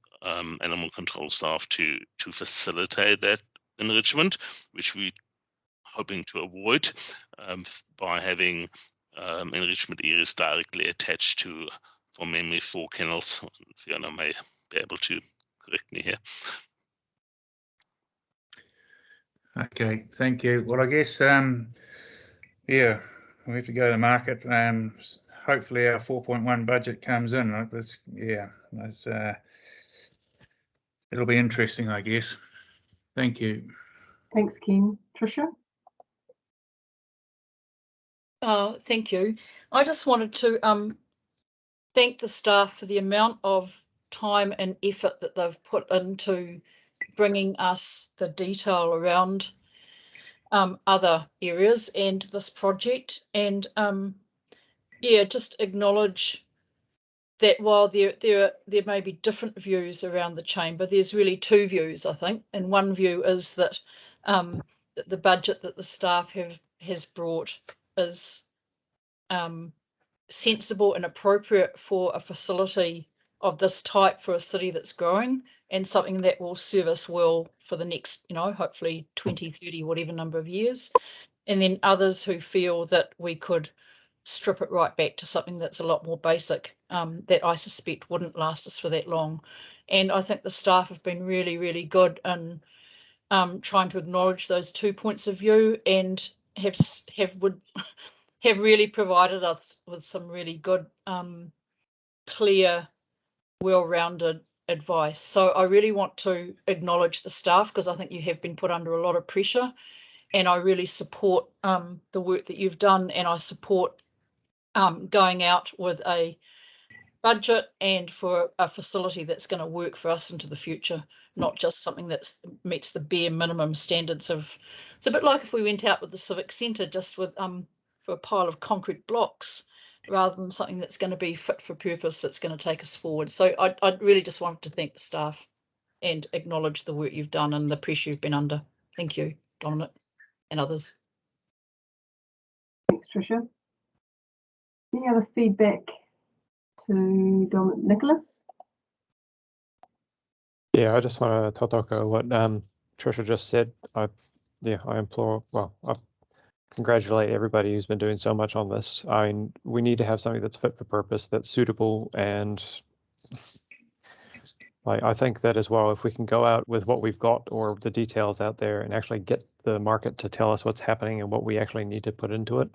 animal control staff to facilitate that enrichment, which we hoping to avoid by having enrichment areas directly attached to, from memory, 4 kennels. Fiona may be able to correct me here. Okay, thank you. Well, I guess, yeah, we have to go to market. Hopefully our 4.1 budget comes in. It'll be interesting, I guess. Thank you. Thanks, Ken. Tricia? Thank you. I just wanted to thank the staff for the amount of time and effort that they've put into bringing us the detail around other areas and this project. And yeah, just acknowledge that while there may be different views around the chamber, there's really 2 views, I think. And one view is that the budget that the staff has brought is sensible and appropriate for a facility of this type for a city that's growing, and something that will serve us well for the next, hopefully 20, 30, whatever number of years. And then others who feel that we could strip it right back to something that's a lot more basic, that I suspect wouldn't last us for that long. And I think the staff have been really, really good in trying to acknowledge those 2 points of view, and have really provided us with some really good, clear, well-rounded advice. So I really want to acknowledge the staff, because I think you have been put under a lot of pressure, and I really support the work that you've done, and I support going out with a budget and for a facility that's going to work for us into the future, not just something that meets the bare minimum standards of. It's a bit like if we went out with the Civic Centre just with for a pile of concrete blocks, rather than something that's going to be fit for purpose, that's going to take us forward. So I really just wanted to thank the staff and acknowledge the work you've done and the pressure you've been under. Thank you, Dominic, and others. Thanks, Tricia. Any other feedback to Dominic? Nicholas? Yeah, I just want to tautoko what Tricia just said. I congratulate everybody who's been doing so much on this. I mean, we need to have something that's fit for purpose, that's suitable, and I think that as well, if we can go out with what we've got or the details out there and actually get the market to tell us what's happening and what we actually need to put into it.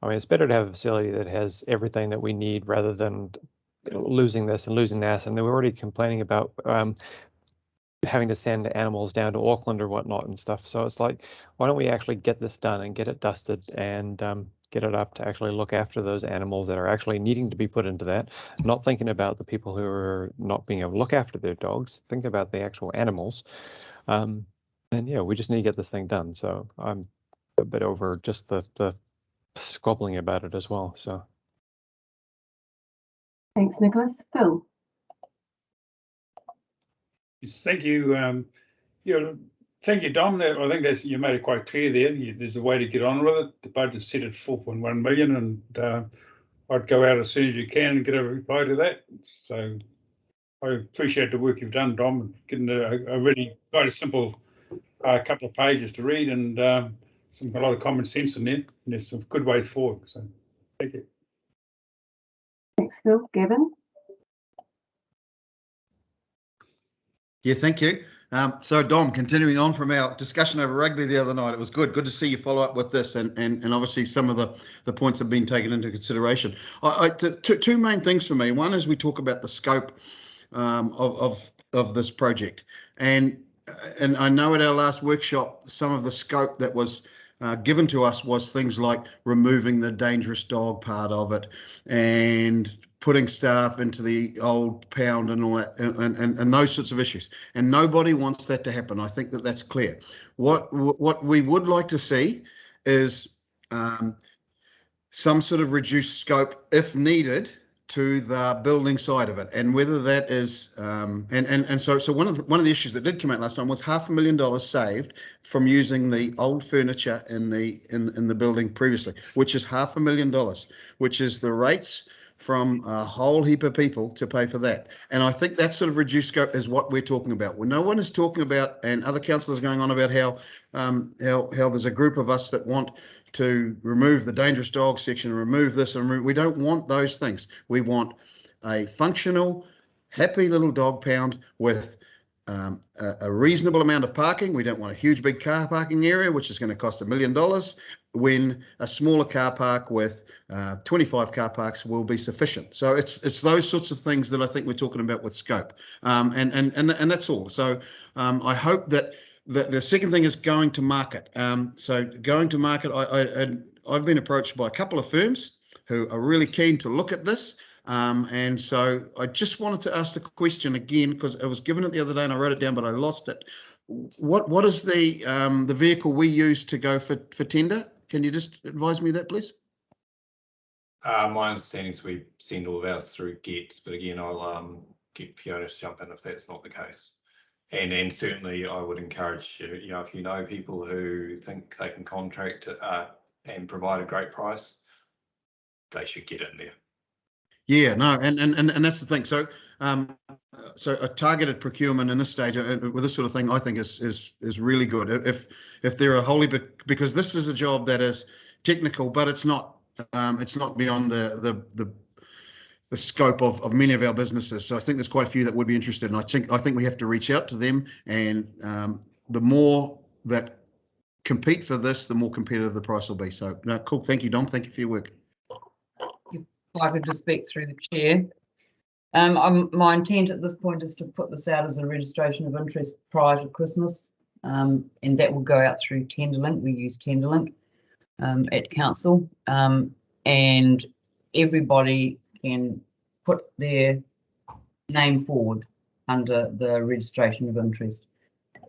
I mean, it's better to have a facility that has everything that we need rather than losing this and losing that. And they were already complaining about having to send animals down to Auckland or whatnot and stuff. So it's like, why don't we actually get this done and get it dusted and get it up to actually look after those animals that are actually needing to be put into that, not thinking about the people who are not being able to look after their dogs, think about the actual animals. And yeah, we just need to get this thing done. So I'm a bit over just the squabbling about it as well. So thanks, Nicholas. Phil? Yes, thank you. Thank you, Dom. I think you made it quite clear there. There's a way to get on with it. The budget's set at 4.1 million, and I'd go out as soon as you can and get a reply to that. So I appreciate the work you've done, Dom, and getting a really quite a simple couple of pages to read, and a lot of common sense in there. And there's some good ways forward. So thank you. Thanks, Phil. Gavin? Yeah, thank you. So Dom, continuing on from our discussion over rugby the other night, it was good to see you follow up with this, and obviously some of the points have been taken into consideration. Two main things for me. One is we talk about the scope of this project, and I know at our last workshop some of the scope that was given to us was things like removing the dangerous dog part of it and putting staff into the old pound and all that, and those sorts of issues. And nobody wants that to happen. I think that's clear. What we would like to see is some sort of reduced scope, if needed, to the building side of it, and whether that is so one of the issues that did come out last time was $500,000 saved from using the old furniture in the building previously, which is $500,000, which is the rates from a whole heap of people to pay for that. And I think that sort of reduced scope is what we're talking about. Well, no one is talking about, and other councillors going on about how there's a group of us that want to remove the dangerous dog section, remove this, and we don't want those things. We want a functional, happy little dog pound with a reasonable amount of parking. We don't want a huge big car parking area, which is going to cost $1 million, when a smaller car park with 25 car parks will be sufficient. So it's those sorts of things that I think we're talking about with scope, and that's all. So I hope that the second thing is going to market. So going to market, I've been approached by a couple of firms who are really keen to look at this. And so I just wanted to ask the question again, because I was given it the other day and I wrote it down, but I lost it. What is the vehicle we use to go for tender? Can you just advise me that, please? My understanding is we send all of ours through GETS, but again, I'll get Fiona to jump in if that's not the case. And certainly I would encourage you, if you know people who think they can contract and provide a great price, they should get in there. Yeah, no, and that's the thing. So so a targeted procurement in this stage with this sort of thing, I think is really good. If they're a wholly, because this is a job that is technical, but it's not beyond the scope of many of our businesses. So I think there's quite a few that would be interested, and I think we have to reach out to them. And the more that compete for this, the more competitive the price will be. So no, cool. Thank you, Dom. Thank you for your work. If I could just speak through the chair. My intent at this point is to put this out as a registration of interest prior to Christmas, and that will go out through Tenderlink. We use Tenderlink at council, and everybody can put their name forward under the registration of interest,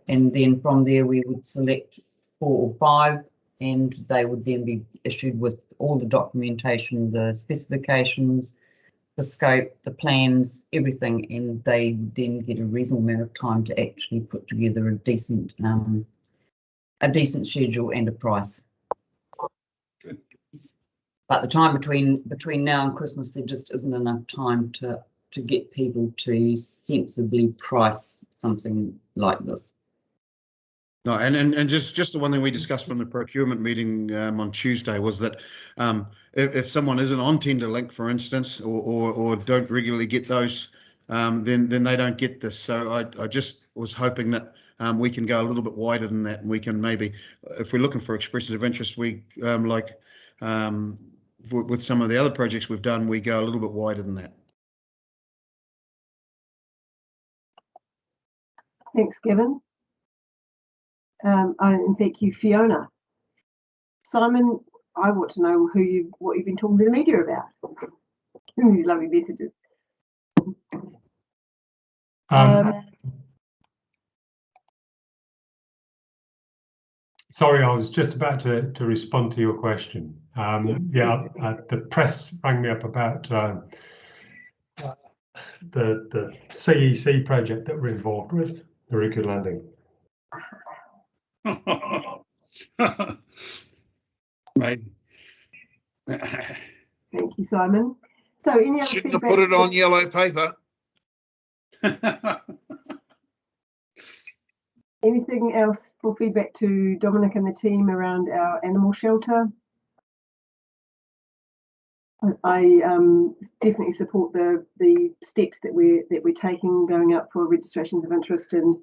and then from there we would select 4 or 5, and they would then be issued with all the documentation, the specifications, the scope, the plans, everything, and they then get a reasonable amount of time to actually put together a decent schedule and a price. Good. But the time between now and Christmas, there just isn't enough time to get people to sensibly price something like this. No, and just the one thing we discussed from the procurement meeting on Tuesday was that if someone isn't on Tenderlink, for instance, or don't regularly get those, then they don't get this. So I just was hoping that we can go a little bit wider than that, and we can maybe, if we're looking for expressions of interest, we with some of the other projects we've done, we go a little bit wider than that. Thanks, Gavin. And thank you, Fiona. Simon, I want to know what you've been talking to the media about. These lovely messages. Sorry, I was just about to respond to your question. The press rang me up about the CEC project that we're involved with, the Riku Landing. Right. Thank you, Simon. So any other Shouldn't have feedback? put it on yellow paper. Anything else for feedback to Dominic and the team around our animal shelter? I definitely support the steps that we're taking going up for registrations of interest, and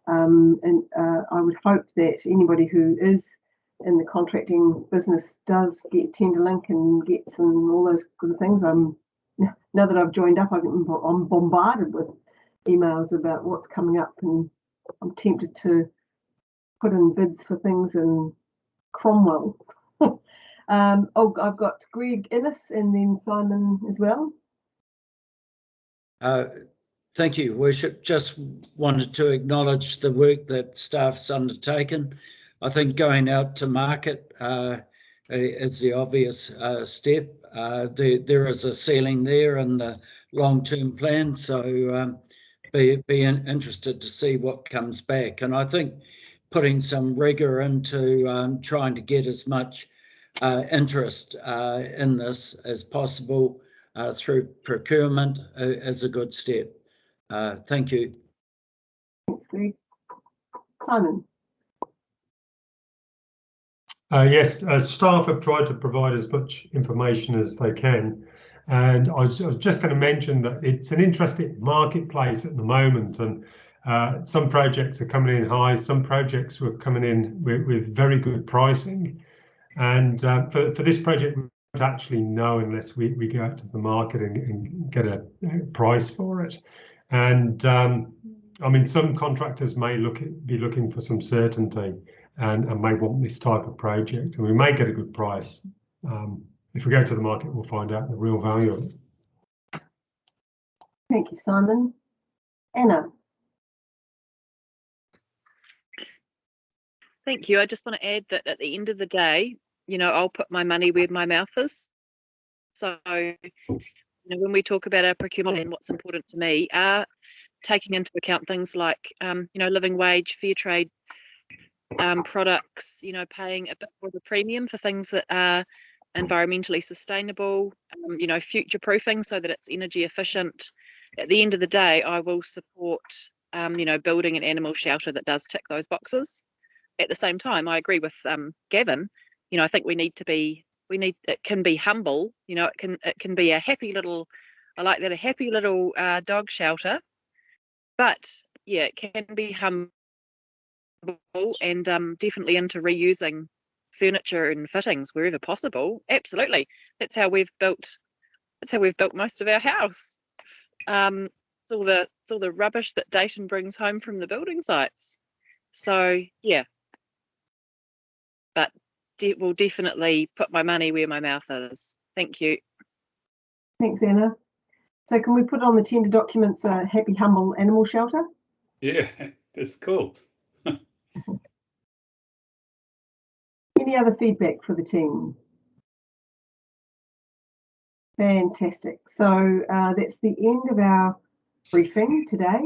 I would hope that anybody who is in the contracting business does get Tenderlink and gets and all those good things. Now that I've joined up, I'm bombarded with emails about what's coming up, and I'm tempted to put in bids for things in Cromwell. I've got Greg Innes and then Simon as well. Thank you, Worship. Just wanted to acknowledge the work that staff's undertaken. I think going out to market is the obvious step. There is a ceiling there in the long-term plan, so be interested to see what comes back. And I think putting some rigour into trying to get as much interest in this as possible through procurement is a good step. Thank you. Thanks, Greg. Simon. Yes, staff have tried to provide as much information as they can. And I was just going to mention that it's an interesting marketplace at the moment, and some projects are coming in high, some projects were coming in with very good pricing. And for this project, we don't actually know unless we go out to the market and get a price for it. And I mean, some contractors may be looking for some certainty and may want this type of project, and we may get a good price. If we go to the market, we'll find out the real value of it. Thank you, Simon. Anna. Thank you. I just want to add that at the end of the day, you know, I'll put my money where my mouth is. So, you know, when we talk about our procurement and what's important to me are taking into account things like, you know, living wage, fair trade products, you know, paying a bit more of a premium for things that are environmentally sustainable, you know, future proofing so that it's energy efficient. At the end of the day, I will support, you know, building an animal shelter that does tick those boxes. At the same time, I agree with Gavin. You know, I think it can be humble. You know, it can be a happy little, I like that, a happy little dog shelter. But yeah, it can be humble and definitely into reusing furniture and fittings wherever possible. Absolutely, that's how we've built most of our house. It's all the rubbish that Dayton brings home from the building sites. So yeah. But will definitely put my money where my mouth is. Thank you. Thanks, Anna. So can we put on the tender documents a happy, humble animal shelter? Yeah, that's cool. Any other feedback for the team? Fantastic. So that's the end of our briefing today.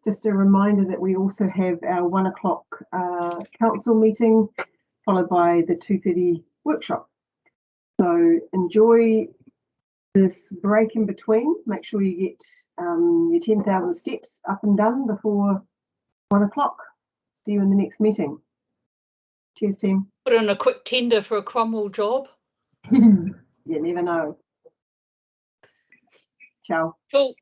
Just a reminder that we also have our 1 o'clock council meeting, followed by the 2:30 workshop. So enjoy this break in between. Make sure you get your 10,000 steps up and done before 1 o'clock. See you in the next meeting. Cheers, team. Put in a quick tender for a Cromwell job. You never know. Ciao. Cool.